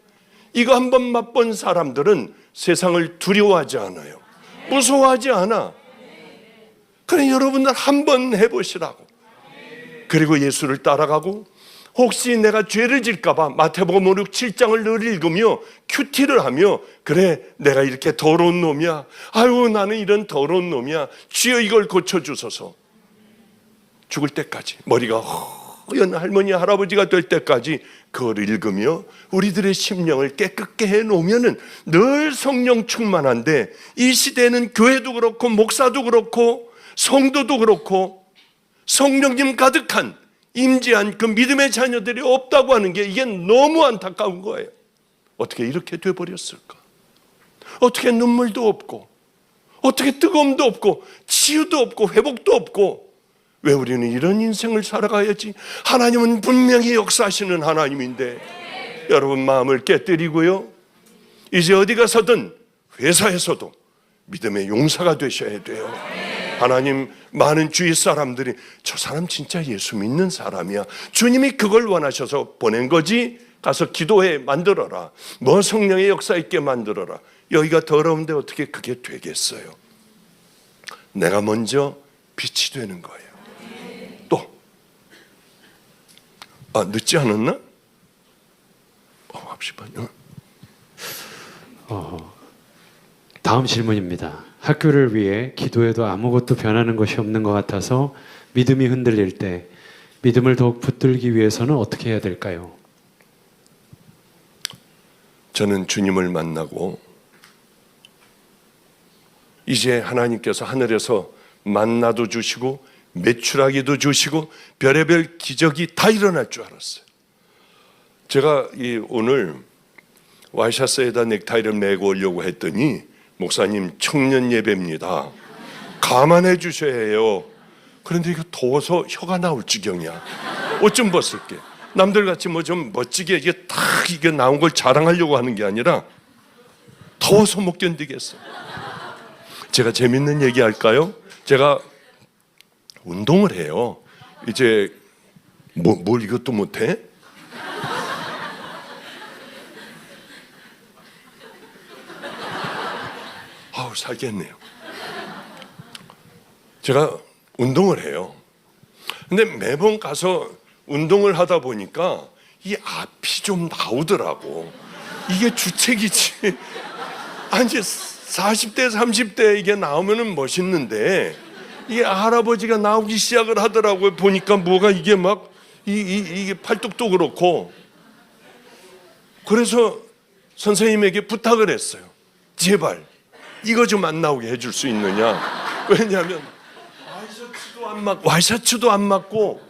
이거 한번 맛본 사람들은 세상을 두려워하지 않아요. 무서워하지 않아. 그래 여러분들 한번 해보시라고. 그리고 예수를 따라가고 혹시 내가 죄를 질까봐 마태복음 5, 6, 7장을 늘 읽으며 큐티를 하며 그래 내가 이렇게 더러운 놈이야. 아유 나는 이런 더러운 놈이야. 주여 이걸 고쳐주소서. 죽을 때까지 머리가 허연 할머니 할아버지가 될 때까지 그걸 읽으며 우리들의 심령을 깨끗게 해놓으면 늘 성령 충만한데 이 시대에는 교회도 그렇고 목사도 그렇고 성도도 그렇고 성령님 가득한 임재한 그 믿음의 자녀들이 없다고 하는 게 이게 너무 안타까운 거예요. 어떻게 이렇게 돼버렸을까? 어떻게 눈물도 없고 어떻게 뜨거움도 없고 치유도 없고 회복도 없고 왜 우리는 이런 인생을 살아가야지? 하나님은 분명히 역사하시는 하나님인데 여러분 마음을 깨뜨리고요. 이제 어디 가서든 회사에서도 믿음의 용사가 되셔야 돼요. 하나님 많은 주위 사람들이 저 사람 진짜 예수 믿는 사람이야. 주님이 그걸 원하셔서 보낸 거지. 가서 기도해 만들어라. 뭐 성령의 역사 있게 만들어라. 여기가 더러운데 어떻게 그게 되겠어요? 내가 먼저 빛이 되는 거예요. 또 늦지 않았나? 잠시만요. 다음 질문입니다. 학교를 위해 기도해도 아무것도 변하는 것이 없는 것 같아서 믿음이 흔들릴 때 믿음을 더욱 붙들기 위해서는 어떻게 해야 될까요? 저는 주님을 만나고 이제 하나님께서 하늘에서 만나도 주시고 매출하기도 주시고 별의별 기적이 다 일어날 줄 알았어요. 제가 오늘 와이셔츠에다 넥타이를 메고 오려고 했더니 목사님 청년 예배입니다. 감안해 주셔야 해요. 그런데 이거 더워서 혀가 나올 지경이야. 옷 좀 벗을게. 남들같이 뭐 좀 멋지게 이게 딱 이게 나온 걸 자랑하려고 하는 게 아니라 더워서 못 견디겠어. 제가 재밌는 얘기 할까요? 제가 운동을 해요. 이제 뭘 이것도 못해? 살겠네요. 제가 운동을 해요. 근데 매번 가서 운동을 하다 보니까 이 앞이 좀 나오더라고. 이게 주책이지. 이제 40대, 30대 이게 나오면은 멋있는데 이게 할아버지가 나오기 시작을 하더라고요. 보니까 뭐가 이게 막 이게 팔뚝도 그렇고 그래서 선생님에게 부탁을 했어요. 제발 이거 좀 안 나오게 해줄 수 있느냐. 왜냐하면 와이셔츠도 안 맞고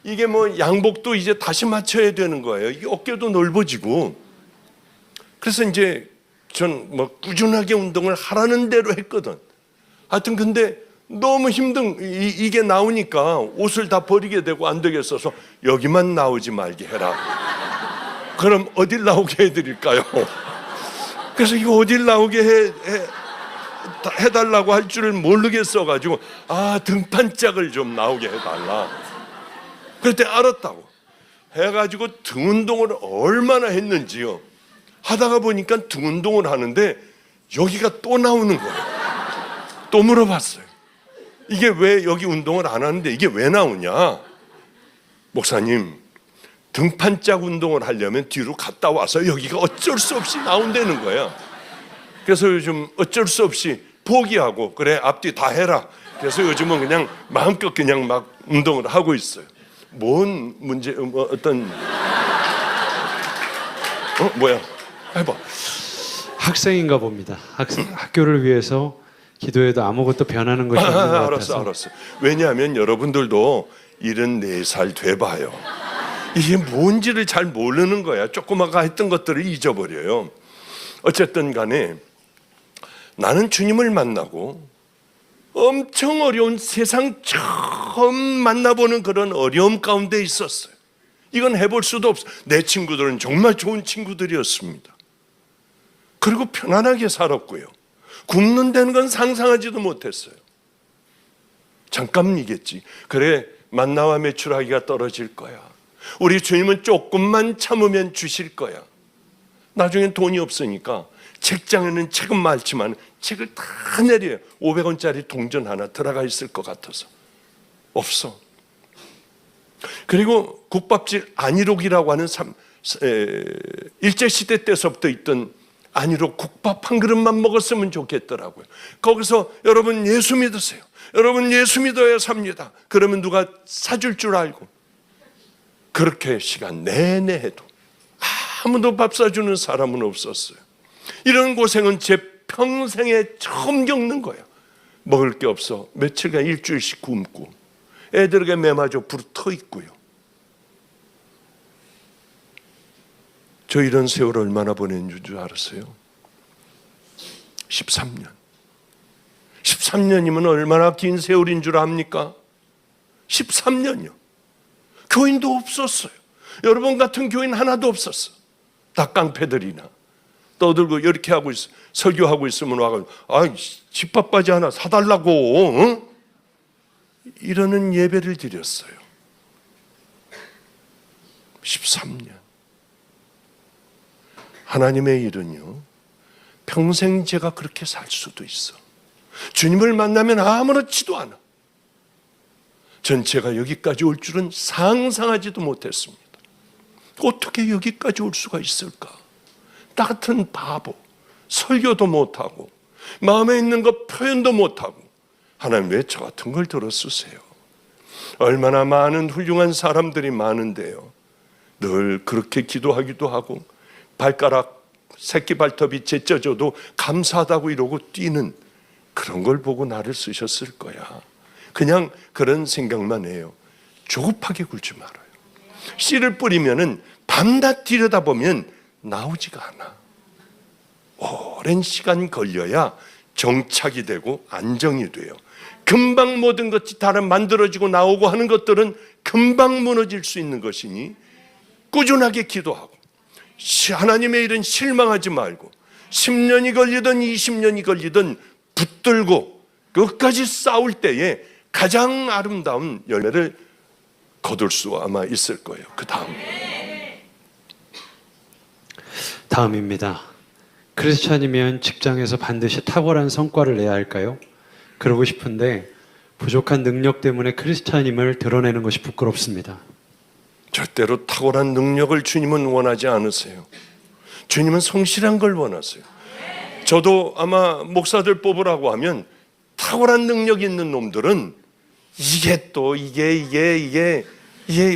이게 뭐 양복도 이제 다시 맞춰야 되는 거예요. 이게 어깨도 넓어지고. 그래서 이제 전 뭐 꾸준하게 운동을 하라는 대로 했거든. 하여튼 근데 너무 힘든 이게 나오니까 옷을 다 버리게 되고 안 되겠어서 여기만 나오지 말게 해라. 그럼 어딜 나오게 해드릴까요? 그래서 이거 어딜 나오게 해달라고 할 줄을 모르겠어가지고 등판짝을 좀 나오게 해달라. 그때 알았다고 해가지고 등 운동을 얼마나 했는지요. 하다가 보니까 등 운동을 하는데 여기가 또 나오는 거예요. 또 물어봤어요. 이게 왜 여기 운동을 안 하는데 이게 왜 나오냐. 목사님, 등판짝 운동을 하려면 뒤로 갔다 와서 여기가 어쩔 수 없이 나온다는 거야. 그래서 요즘 어쩔 수 없이 포기하고 그래 앞뒤 다 해라. 그래서 요즘은 그냥 마음껏 그냥 막 운동을 하고 있어요. 뭔 문제 어떤 뭐야 해봐. 학생인가 봅니다. 학교를 위해서 기도해도 아무것도 변하는 것이 없는 것 같아서. 알았어. 왜냐하면 여러분들도 74살 돼봐요. 이게 뭔지를 잘 모르는 거야. 조그마가 했던 것들을 잊어버려요. 어쨌든 간에 나는 주님을 만나고 엄청 어려운 세상 처음 만나보는 그런 어려움 가운데 있었어요. 이건 해볼 수도 없어. 내 친구들은 정말 좋은 친구들이었습니다. 그리고 편안하게 살았고요. 굶는다는 건 상상하지도 못했어요. 잠깐이겠지. 그래, 만나와 매출하기가 떨어질 거야. 우리 주님은 조금만 참으면 주실 거야. 나중엔 돈이 없으니까 책장에는 책은 많지만 책을 다 내려요. 500원짜리 동전 하나 들어가 있을 것 같아서. 없어. 그리고 국밥집 안희록이라고 하는 일제시대 때서부터 있던 안희록 국밥 한 그릇만 먹었으면 좋겠더라고요. 거기서 여러분 예수 믿으세요. 여러분 예수 믿어야 삽니다. 그러면 누가 사줄 줄 알고. 그렇게 시간 내내 해도 아무도 밥 사주는 사람은 없었어요. 이런 고생은 제 평생에 처음 겪는 거예요. 먹을 게 없어 며칠간 일주일씩 굶고 애들에게 매마저 붙어 있고요. 저 이런 세월 얼마나 보낸 줄 알았어요? 13년. 13년이면 얼마나 긴 세월인 줄 압니까? 13년이요. 교인도 없었어요. 여러분 같은 교인 하나도 없었어. 다 깡패들이나 떠들고 이렇게 하고 있어. 설교하고 있으면 와가지고 집밥바지 하나 사달라고 이러는 예배를 드렸어요. 13년. 하나님의 일은요, 평생 제가 그렇게 살 수도 있어. 주님을 만나면 아무렇지도 않아. 전 제가 여기까지 올 줄은 상상하지도 못했습니다. 어떻게 여기까지 올 수가 있을까? 나 같은 바보, 설교도 못하고 마음에 있는 것 표현도 못하고 하나님 왜 저 같은 걸 들어쓰세요? 얼마나 많은 훌륭한 사람들이 많은데요. 늘 그렇게 기도하기도 하고 발가락 새끼 발톱이 제쳐져도 감사하다고 이러고 뛰는 그런 걸 보고 나를 쓰셨을 거야. 그냥 그런 생각만 해요. 조급하게 굴지 말아요. 씨를 뿌리면은 밤낮 들여다보면 나오지가 않아. 오랜 시간 걸려야 정착이 되고 안정이 돼요. 금방 모든 것이 다 만들어지고 나오고 하는 것들은 금방 무너질 수 있는 것이니 꾸준하게 기도하고 하나님의 일은 실망하지 말고 10년이 걸리든 20년이 걸리든 붙들고 끝까지 싸울 때에 가장 아름다운 열매를 거둘 수 아마 있을 거예요. 그 다음입니다. 크리스찬이면 직장에서 반드시 탁월한 성과를 내야 할까요? 그러고 싶은데 부족한 능력 때문에 크리스찬임을 드러내는 것이 부끄럽습니다. 절대로 탁월한 능력을 주님은 원하지 않으세요. 주님은 성실한 걸 원하세요. 저도 아마 목사들 뽑으라고 하면 탁월한 능력 있는 놈들은 이게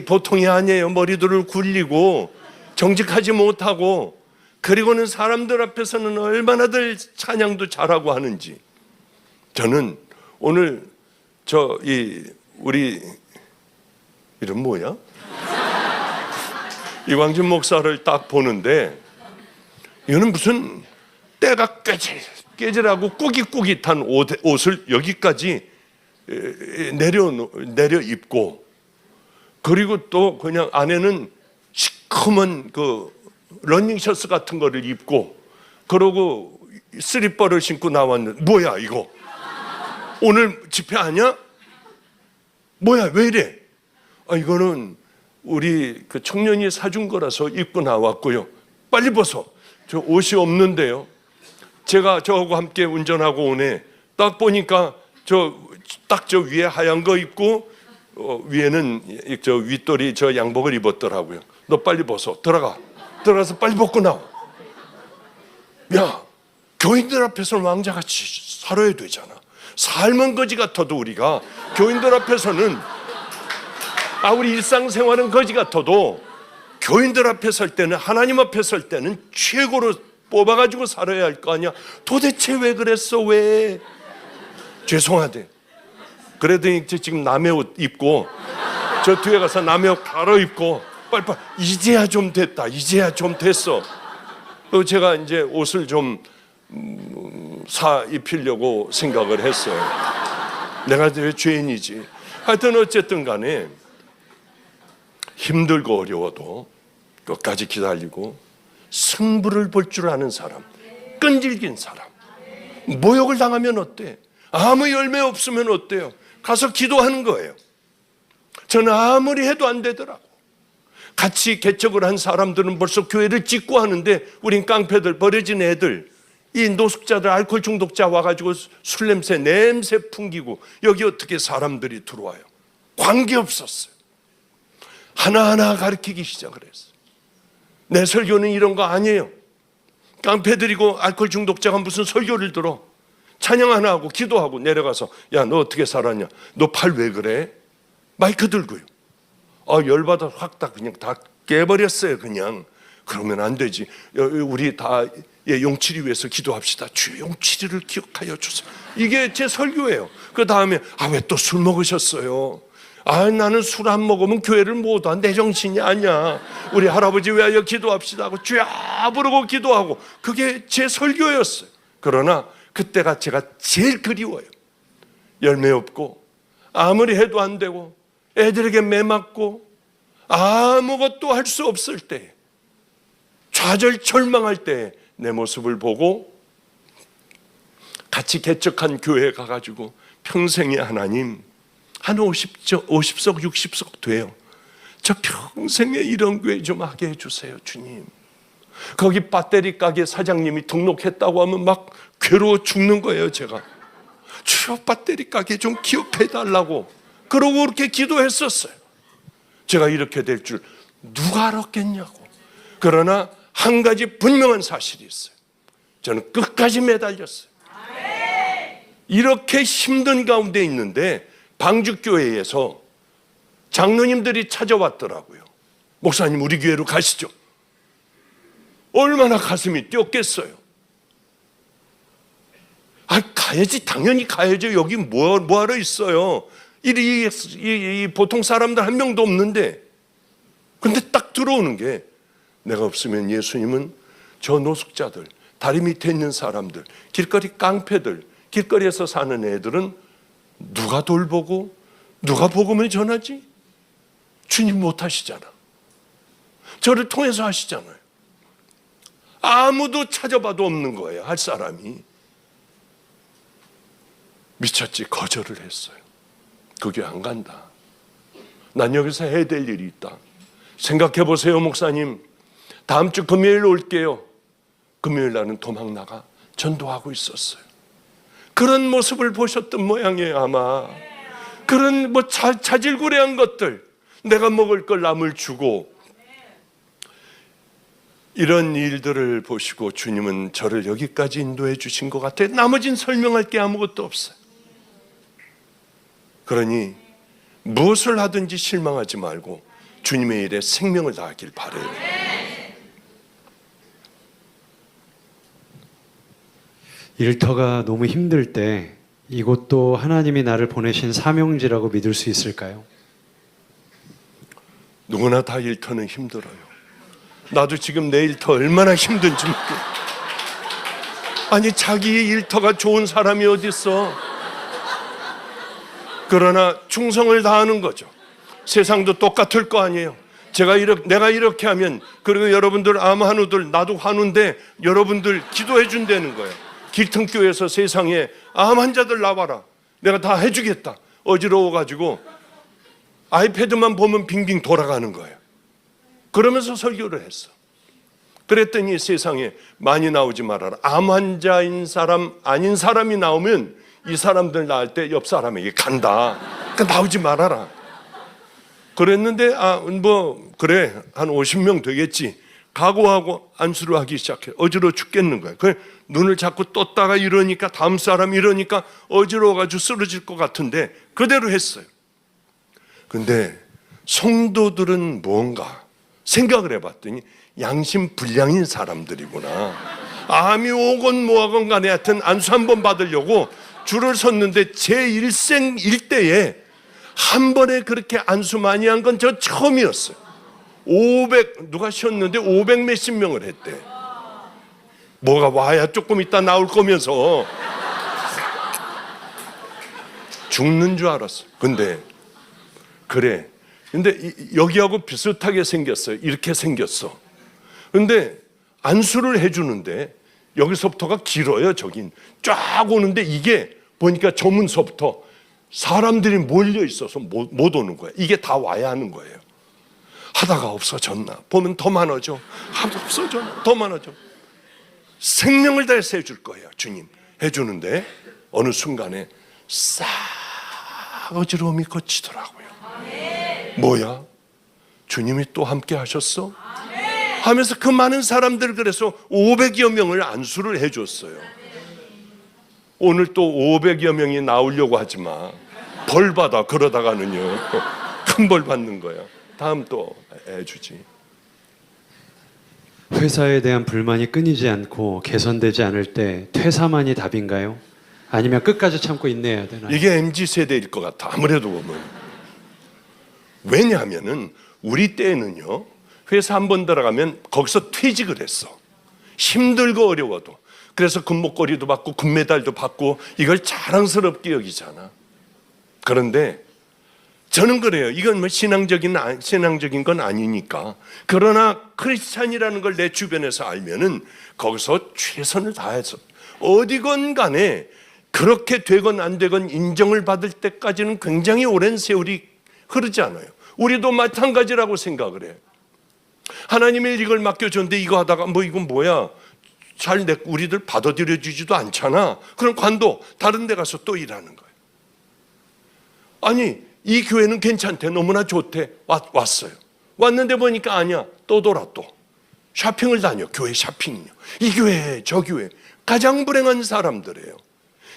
보통이 아니에요. 머리들을 굴리고 정직하지 못하고, 그리고는 사람들 앞에서는 얼마나들 찬양도 잘하고 하는지. 저는 오늘 우리 이름 뭐야? 이광준 목사를 딱 보는데, 이거는 무슨 때가 깨질하고 꾸깃꾸깃한 옷을 여기까지 내려 입고, 그리고 또 그냥 안에는 시커먼 그 러닝셔츠 같은 거를 입고, 그러고 슬리퍼를 신고 나왔는데, 뭐야 이거? 오늘 집회 아니야? 뭐야 왜 이래? 이거는 우리 그 청년이 사준 거라서 입고 나왔고요. 빨리 벗어. 저 옷이 없는데요. 제가 저하고 함께 운전하고 오네. 딱 보니까 딱 저 위에 하얀 거 입고, 위에는 저 윗돌이 저 양복을 입었더라고요. 너 빨리 벗어. 들어가서 빨리 벗고 나와. 야, 교인들 앞에서는 왕자같이 살아야 되잖아. 삶은 거지 같아도 우리가 교인들 앞에서는, 우리 일상생활은 거지 같아도 교인들 앞에 설 때는, 하나님 앞에 설 때는 최고로 뽑아가지고 살아야 할 거 아니야. 도대체 왜 그랬어? 왜? 죄송하대. 그래도 지금 남의 옷 입고 저 뒤에 가서 남의 옷 갈아입고 빨리빨리, 이제야 좀 됐다. 이제야 좀 됐어. 그리고 제가 이제 옷을 좀 사 입히려고 생각을 했어요. 내가 왜 죄인이지. 하여튼 어쨌든 간에 힘들고 어려워도 끝까지 기다리고 승부를 볼 줄 아는 사람, 끈질긴 사람. 모욕을 당하면 어때? 아무 열매 없으면 어때요? 가서 기도하는 거예요. 저는 아무리 해도 안 되더라고. 같이 개척을 한 사람들은 벌써 교회를 짓고 하는데, 우린 깡패들, 버려진 애들, 이 노숙자들, 알코올 중독자 와가지고 술 냄새 풍기고, 여기 어떻게 사람들이 들어와요? 관계없었어요. 하나하나 가르치기 시작을 했어요. 내 설교는 이런 거 아니에요. 깡패들이고 알코올 중독자가 무슨 설교를 들어? 찬양 하나 하고 기도하고 내려가서, 야, 너 어떻게 살았냐? 너 팔 왜 그래? 마이크 들고요. 열받아 확 그냥 다 깨버렸어요. 그냥. 그러면 안 되지. 우리 다 용치리 위해서 기도합시다. 주여 용치리를 기억하여 주세요. 이게 제 설교예요. 그 다음에 왜 또 술 먹으셨어요? 나는 술 안 먹으면 교회를 못 와. 내 정신이 아니야. 우리 할아버지 위하여 기도합시다 하고 주여 부르고 기도하고, 그게 제 설교였어요. 그러나 그때가 제가 제일 그리워요. 열매 없고 아무리 해도 안 되고 애들에게 매맞고 아무것도 할 수 없을 때, 좌절 절망할 때 내 모습을 보고 같이 개척한 교회에 가가지고 평생에 하나님, 한 50석 60석 돼요. 저 평생에 이런 교회 좀 하게 해주세요 주님. 거기 배터리 가게 사장님이 등록했다고 하면 막 괴로워 죽는 거예요. 제가 주여 배터리 가게 좀 기억해 달라고 그러고 그렇게 기도했었어요. 제가 이렇게 될 줄 누가 알았겠냐고. 그러나 한 가지 분명한 사실이 있어요. 저는 끝까지 매달렸어요. 이렇게 힘든 가운데 있는데 방주교회에서 장로님들이 찾아왔더라고요. 목사님 우리 교회로 가시죠. 얼마나 가슴이 뛰었겠어요. 가야지, 당연히 가야죠. 여기 뭐하러 있어요. 이 보통 사람들 한 명도 없는데. 근데 딱 들어오는 게, 내가 없으면 예수님은 저 노숙자들, 다리 밑에 있는 사람들, 길거리 깡패들, 길거리에서 사는 애들은 누가 돌보고 누가 복음을 전하지? 주님 못 하시잖아. 저를 통해서 하시잖아요. 아무도 찾아봐도 없는 거예요. 할 사람이. 미쳤지. 거절을 했어요. 그 교회 안 간다. 난 여기서 해야 될 일이 있다. 생각해 보세요 목사님. 다음 주 금요일 올게요. 금요일 날은 도망 나가 전도하고 있었어요. 그런 모습을 보셨던 모양이에요 아마. 그런 자질구레한 것들, 내가 먹을 걸 남을 주고, 이런 일들을 보시고 주님은 저를 여기까지 인도해 주신 것 같아요. 나머진 설명할 게 아무것도 없어요. 그러니 무엇을 하든지 실망하지 말고 주님의 일에 생명을 다하길 바라요. 일터가 너무 힘들 때 이곳도 하나님이 나를 보내신 사명지라고 믿을 수 있을까요? 누구나 다 일터는 힘들어요. 나도 지금 내 일터 얼마나 힘든지 모르겠어요. 아니, 자기 일터가 좋은 사람이 어디 있어? 그러나 충성을 다하는 거죠. 세상도 똑같을 거 아니에요. 내가 이렇게 하면, 그리고 여러분들 암 환우들, 나도 환우인데 여러분들 기도해 준다는 거예요. 길통교회에서 세상에 암 환자들 나와라, 내가 다 해주겠다. 어지러워가지고 아이패드만 보면 빙빙 돌아가는 거예요. 그러면서 설교를 했어. 그랬더니 세상에 많이 나오지 말아라. 암 환자인 사람, 아닌 사람이 나오면 이 사람들 나을 때 옆 사람에게 간다. 그러니까 나오지 말아라. 그랬는데 그래, 한 50명 되겠지. 각오하고 안수를 하기 시작해. 어지러워 죽겠는 거야. 그 눈을 자꾸 떴다가 이러니까, 다음 사람이 이러니까 어지러워가지고 쓰러질 것 같은데 그대로 했어요. 근데 성도들은 뭔가 생각을 해봤더니 양심 불량인 사람들이구나. 암이 오건 뭐하건 간에 하여튼 안수 한번 받으려고 줄을 섰는데 제 일생 일대에 한 번에 그렇게 안수 많이 한 건 저 처음이었어요. 500, 누가 쉬었는데 500 몇십 명을 했대. 뭐가 와야 조금 있다 나올 거면서 죽는 줄 알았어. 근데 그래. 근데 여기하고 비슷하게 생겼어요. 이렇게 생겼어. 근데 안수를 해주는데 여기서부터가 길어요. 저긴 쫙 오는데 이게 보니까 저 문서부터 사람들이 몰려 있어서 못 오는 거야. 이게 다 와야 하는 거예요. 하다가 없어졌나 보면 더 많아져. 하다 없어졌나 더 많아져. 생명을 다해서 해줄 거예요. 주님 해주는데 어느 순간에 싹 어지러움이 거치더라고요. 뭐야? 주님이 또 함께 하셨어? 하면서 그 많은 사람들, 그래서 500여 명을 안수를 해줬어요. 오늘 또 500여 명이 나오려고 하지 마. 벌 받아. 그러다가는요 큰 벌 받는 거야. 다음 또 해주지. 회사에 대한 불만이 끊이지 않고 개선되지 않을 때 퇴사만이 답인가요? 아니면 끝까지 참고 인내해야 되나요? 이게 MZ세대일 것 같아. 아무래도 보면. 왜냐하면은 우리 때에는요, 회사 한 번 들어가면 거기서 퇴직을 했어. 힘들고 어려워도. 그래서 금목걸이도 받고 금메달도 받고 이걸 자랑스럽게 여기잖아. 그런데 저는 그래요. 이건 뭐 신앙적인 건 아니니까. 그러나 크리스찬이라는 걸 내 주변에서 알면은 거기서 최선을 다해서 어디건 간에 그렇게 되건 안 되건 인정을 받을 때까지는 굉장히 오랜 세월이 흐르지 않아요. 우리도 마찬가지라고 생각을 해요. 하나님이 이걸 맡겨줬는데 이거 하다가 이건 뭐야? 우리들 받아들여주지도 않잖아. 그럼 관도 다른 데 가서 또 일하는 거예요. 아니, 이 교회는 괜찮대. 너무나 좋대. 왔어요. 왔는데 보니까 아니야. 또 돌아 또. 쇼핑을 다녀. 교회 쇼핑이요. 이 교회, 저 교회. 가장 불행한 사람들이에요.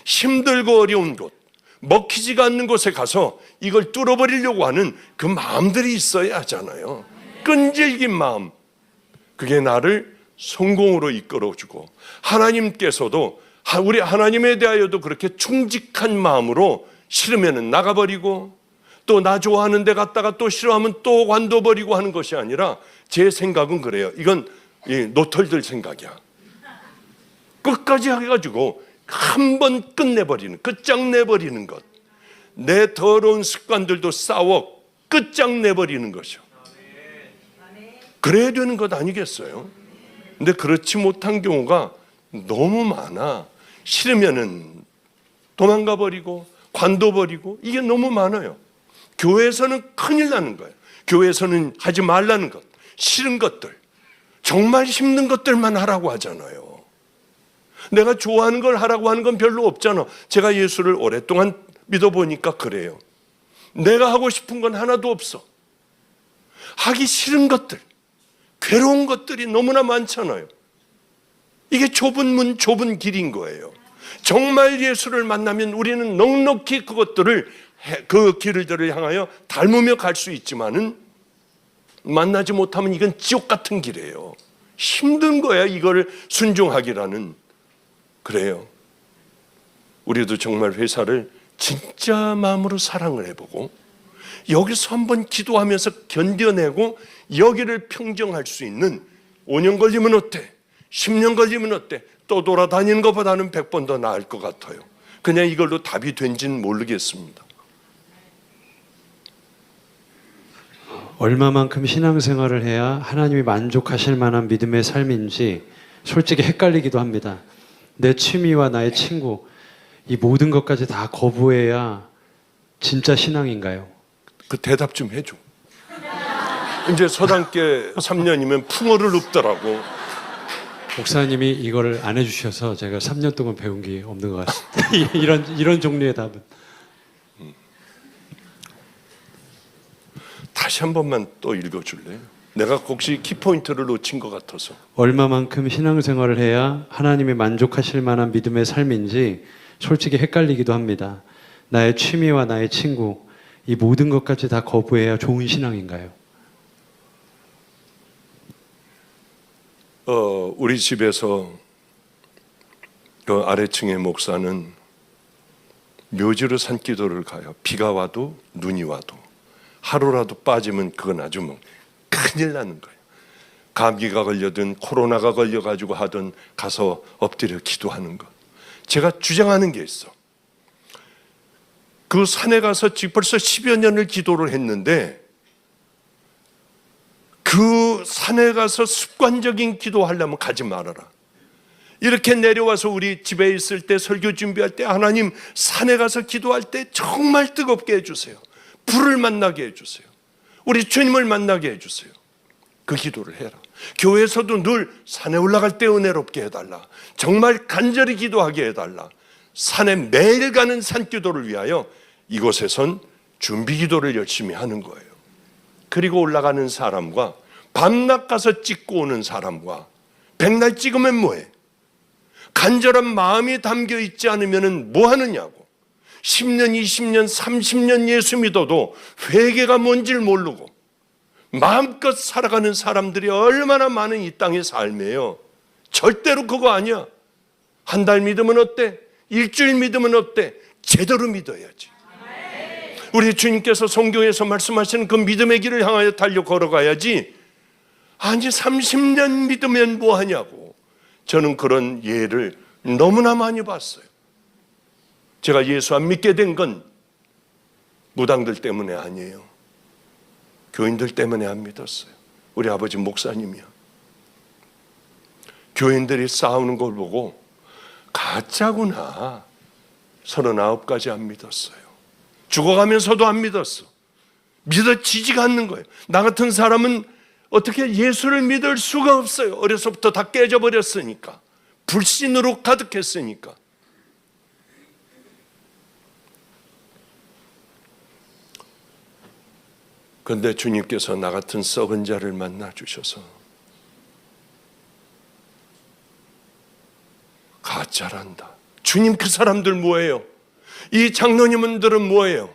힘들고 어려운 곳, 먹히지가 않는 곳에 가서 이걸 뚫어버리려고 하는 그 마음들이 있어야 하잖아요. 끈질긴 마음. 그게 나를 성공으로 이끌어주고, 하나님께서도 우리 하나님에 대하여도 그렇게 충직한 마음으로 싫으면 나가버리고, 또 나 좋아하는 데 갔다가 또 싫어하면 또 관둬버리고 하는 것이 아니라, 제 생각은 그래요. 이건 노털들 생각이야. 끝까지 해가지고 한 번 끝내버리는, 끝장내버리는 것. 내 더러운 습관들도 싸워 끝장내버리는 것이요. 그래야 되는 것 아니겠어요? 근데 그렇지 못한 경우가 너무 많아. 싫으면은 도망가 버리고 관둬버리고, 이게 너무 많아요. 교회에서는 큰일 나는 거예요. 교회에서는 하지 말라는 것, 싫은 것들, 정말 힘든 것들만 하라고 하잖아요. 내가 좋아하는 걸 하라고 하는 건 별로 없잖아. 제가 예수를 오랫동안 믿어보니까 그래요. 내가 하고 싶은 건 하나도 없어. 하기 싫은 것들, 괴로운 것들이 너무나 많잖아요. 이게 좁은 문, 좁은 길인 거예요. 정말 예수를 만나면 우리는 넉넉히 그 길들을 향하여 닮으며 갈 수 있지만은, 만나지 못하면 이건 지옥 같은 길이에요. 힘든 거야, 이걸 순종하기라는. 그래요. 우리도 정말 회사를 진짜 마음으로 사랑을 해보고 여기서 한번 기도하면서 견뎌내고 여기를 평정할 수 있는 5년 걸리면 어때? 10년 걸리면 어때? 또 돌아다니는 것보다는 100번 더 나을 것 같아요. 그냥 이걸로 답이 된지는 모르겠습니다. 얼마만큼 신앙생활을 해야 하나님이 만족하실 만한 믿음의 삶인지 솔직히 헷갈리기도 합니다. 내 취미와 나의 친구, 이 모든 것까지 다 거부해야 진짜 신앙인가요? 그 대답 좀 해줘. 이제 서당계 3년이면 풍어를 읊더라고. 목사님이 이거를 안 해주셔서 제가 3년 동안 배운 게 없는 것 같습니다. 이런 종류의 답은. 다시 한 번만 또 읽어줄래요? 내가 혹시 키포인트를 놓친 것 같아서. 얼마만큼 신앙생활을 해야 하나님이 만족하실 만한 믿음의 삶인지 솔직히 헷갈리기도 합니다. 나의 취미와 나의 친구, 이 모든 것까지 다 거부해야 좋은 신앙인가요? 우리 집에서 그 아래층의 목사는 묘지로 산기도를 가요. 비가 와도 눈이 와도 하루라도 빠지면 그건 아주 뭐 큰일 나는 거예요. 감기가 걸려든 코로나가 걸려가지고 하든 가서 엎드려 기도하는 것. 제가 주장하는 게 있어. 그 산에 가서 지금 벌써 10여 년을 기도를 했는데 그 산에 가서 습관적인 기도하려면 가지 말아라. 이렇게 내려와서 우리 집에 있을 때 설교 준비할 때 하나님 산에 가서 기도할 때 정말 뜨겁게 해주세요. 불을 만나게 해주세요. 우리 주님을 만나게 해주세요. 그 기도를 해라. 교회에서도 늘 산에 올라갈 때 은혜롭게 해달라. 정말 간절히 기도하게 해달라. 산에 매일 가는 산기도를 위하여 이곳에선 준비 기도를 열심히 하는 거예요. 그리고 올라가는 사람과 밤낮 가서 찍고 오는 사람과 백날 찍으면 뭐해? 간절한 마음이 담겨 있지 않으면 뭐 하느냐고. 10년, 20년, 30년 예수 믿어도 회개가 뭔지를 모르고 마음껏 살아가는 사람들이 얼마나 많은 이 땅의 삶이에요. 절대로 그거 아니야. 한 달 믿으면 어때? 일주일 믿으면 어때? 제대로 믿어야지. 우리 주님께서 성경에서 말씀하시는 그 믿음의 길을 향하여 달려 걸어가야지. 아니 30년 믿으면 뭐 하냐고. 저는 그런 예를 너무나 많이 봤어요. 제가 예수 안 믿게 된 건 무당들 때문에 아니에요. 교인들 때문에 안 믿었어요. 우리 아버지 목사님이요. 교인들이 싸우는 걸 보고 가짜구나. 39까지 안 믿었어요. 죽어가면서도 안 믿었어. 믿어지지가 않는 거예요. 나 같은 사람은 어떻게 예수를 믿을 수가 없어요. 어려서부터 다 깨져버렸으니까. 불신으로 가득했으니까. 그런데 주님께서 나 같은 썩은 자를 만나 주셔서 가짜란다. 주님 그 사람들 뭐예요? 이 장로님들은 뭐예요?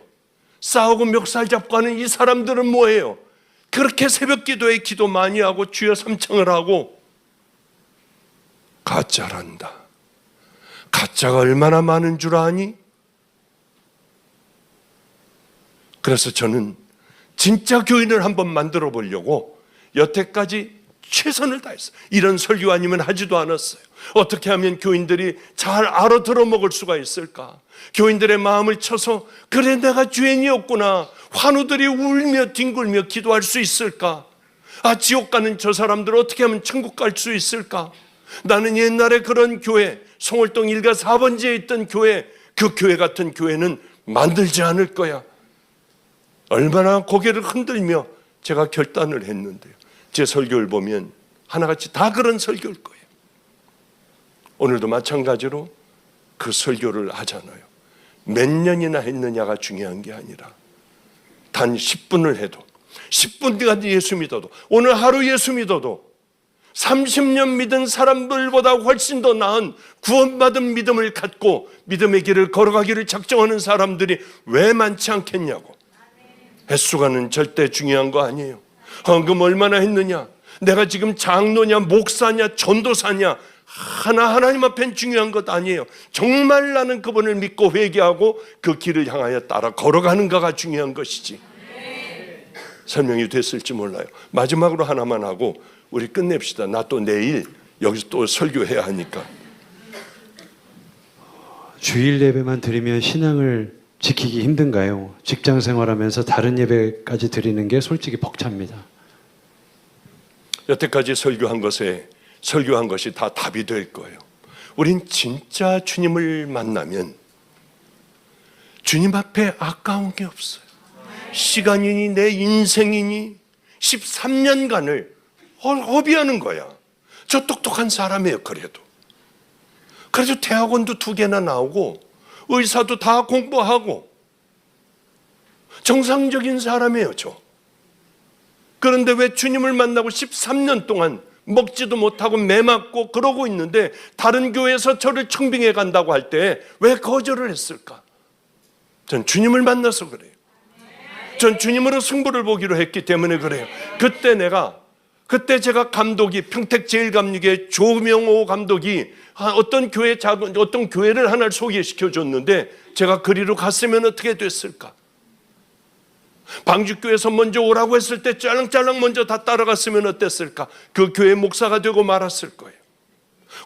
싸우고 멱살 잡고 하는 이 사람들은 뭐예요? 그렇게 새벽 기도에 기도 많이 하고 주여 삼창을 하고 가짜란다. 가짜가 얼마나 많은 줄 아니? 그래서 저는 진짜 교인을 한번 만들어 보려고 여태까지 최선을 다했어요. 이런 설교 아니면 하지도 않았어요. 어떻게 하면 교인들이 잘 알아들어 먹을 수가 있을까? 교인들의 마음을 쳐서 그래 내가 죄인이었구나. 환우들이 울며 뒹굴며 기도할 수 있을까? 아, 지옥 가는 저 사람들 어떻게 하면 천국 갈 수 있을까? 나는 옛날에 그런 교회, 송월동 1가 4번지에 있던 교회, 그 교회 같은 교회는 만들지 않을 거야. 얼마나 고개를 흔들며 제가 결단을 했는데요. 제 설교를 보면 하나같이 다 그런 설교일 거예요. 오늘도 마찬가지로 그 설교를 하잖아요. 몇 년이나 했느냐가 중요한 게 아니라 단 10분을 해도 10분까지 예수 믿어도 오늘 하루 예수 믿어도 30년 믿은 사람들보다 훨씬 더 나은 구원받은 믿음을 갖고 믿음의 길을 걸어가기를 작정하는 사람들이 왜 많지 않겠냐고. 횟수가는 절대 중요한 거 아니에요. 헌금 얼마나 했느냐, 내가 지금 장로냐 목사냐 전도사냐 하나님 앞엔 중요한 것 아니에요. 정말 나는 그분을 믿고 회개하고 그 길을 향하여 따라 걸어가는가가 중요한 것이지. 설명이 됐을지 몰라요. 마지막으로 하나만 하고 우리 끝냅시다. 나 또 내일 여기서 또 설교해야 하니까. 주일 예배만 드리면 신앙을 지키기 힘든가요? 직장 생활하면서 다른 예배까지 드리는 게 솔직히 벅찹니다. 여태까지 설교한 것이 다 답이 될 거예요. 우린 진짜 주님을 만나면 주님 앞에 아까운 게 없어요. 시간이니 내 인생이니 13년간을 허비하는 거야. 저 똑똑한 사람이에요. 그래도 대학원도 2개나 나오고 의사도 다 공부하고 정상적인 사람이에요. 저. 그런데 왜 주님을 만나고 13년 동안 먹지도 못하고 매맞고 그러고 있는데 다른 교회에서 저를 청빙해 간다고 할 때 왜 거절을 했을까? 전 주님을 만나서 그래요. 전 주님으로 승부를 보기로 했기 때문에 그래요. 그때 제가 감독이 평택제일감리교회 조명호 감독이 어떤 교회를 하나를 소개시켜 줬는데 제가 그리로 갔으면 어떻게 됐을까? 방주교회에서 먼저 오라고 했을 때 짤랑짤랑 먼저 다 따라갔으면 어땠을까? 그 교회 목사가 되고 말았을 거예요.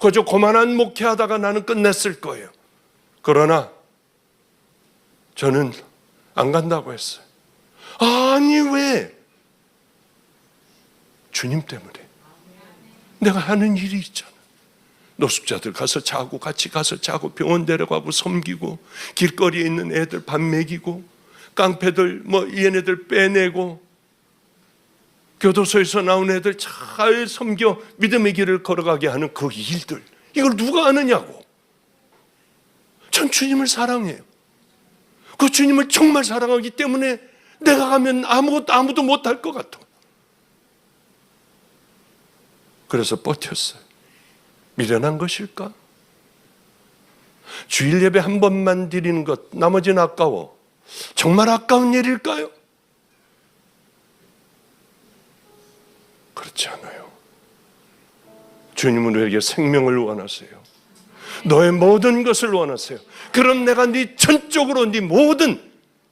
그저 고만한 목회하다가 나는 끝냈을 거예요. 그러나 저는 안 간다고 했어요. 아니 왜? 주님 때문에. 내가 하는 일이 있잖아. 노숙자들 가서 자고 같이 가서 자고 병원 데려가고 섬기고 길거리에 있는 애들 밥 먹이고 깡패들 얘네들 빼내고 교도소에서 나온 애들 잘 섬겨 믿음의 길을 걸어가게 하는 그 일들, 이걸 누가 아느냐고. 전 주님을 사랑해요. 그 주님을 정말 사랑하기 때문에 내가 가면 아무도 못할 것 같아. 그래서 버텼어요. 미련한 것일까? 주일 예배 한 번만 드리는 것, 나머지는 아까워. 정말 아까운 일일까요? 그렇지 않아요. 주님은 우리에게 생명을 원하세요. 너의 모든 것을 원하세요. 그럼 내가 네 전적으로 네 모든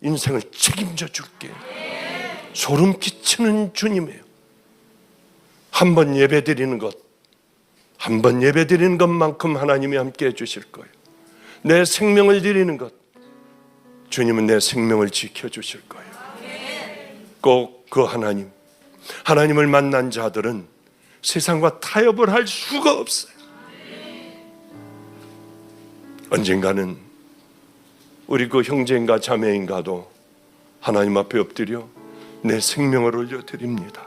인생을 책임져 줄게. 소름 끼치는 주님이에요. 한 번 예배 드리는 것만큼 하나님이 함께 해주실 거예요. 내 생명을 드리는 것, 주님은 내 생명을 지켜주실 거예요. 꼭 그 하나님을 만난 자들은 세상과 타협을 할 수가 없어요. 언젠가는 우리 그 형제인가 자매인가도 하나님 앞에 엎드려 내 생명을 올려드립니다.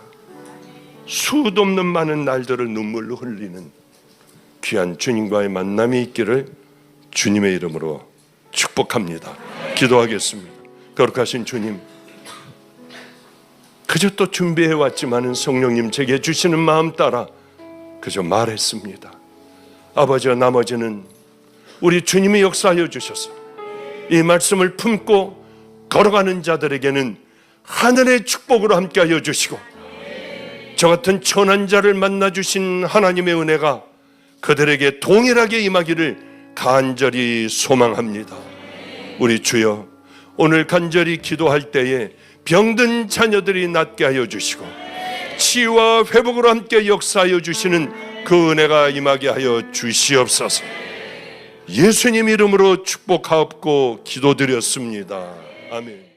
수도 없는 많은 날들을 눈물로 흘리는 귀한 주님과의 만남이 있기를 주님의 이름으로 축복합니다. 기도하겠습니다. 거룩하신 주님, 그저 또 준비해 왔지만은 성령님 제게 주시는 마음 따라 그저 말했습니다. 아버지와 나머지는 우리 주님이 역사하여 주셔서 이 말씀을 품고 걸어가는 자들에게는 하늘의 축복으로 함께하여 주시고, 저 같은 천한 자를 만나 주신 하나님의 은혜가 그들에게 동일하게 임하기를 간절히 소망합니다. 우리 주여, 오늘 간절히 기도할 때에 병든 자녀들이 낫게 하여 주시고 치유와 회복으로 함께 역사하여 주시는 그 은혜가 임하게 하여 주시옵소서. 예수님 이름으로 축복하옵고 기도드렸습니다. 아멘.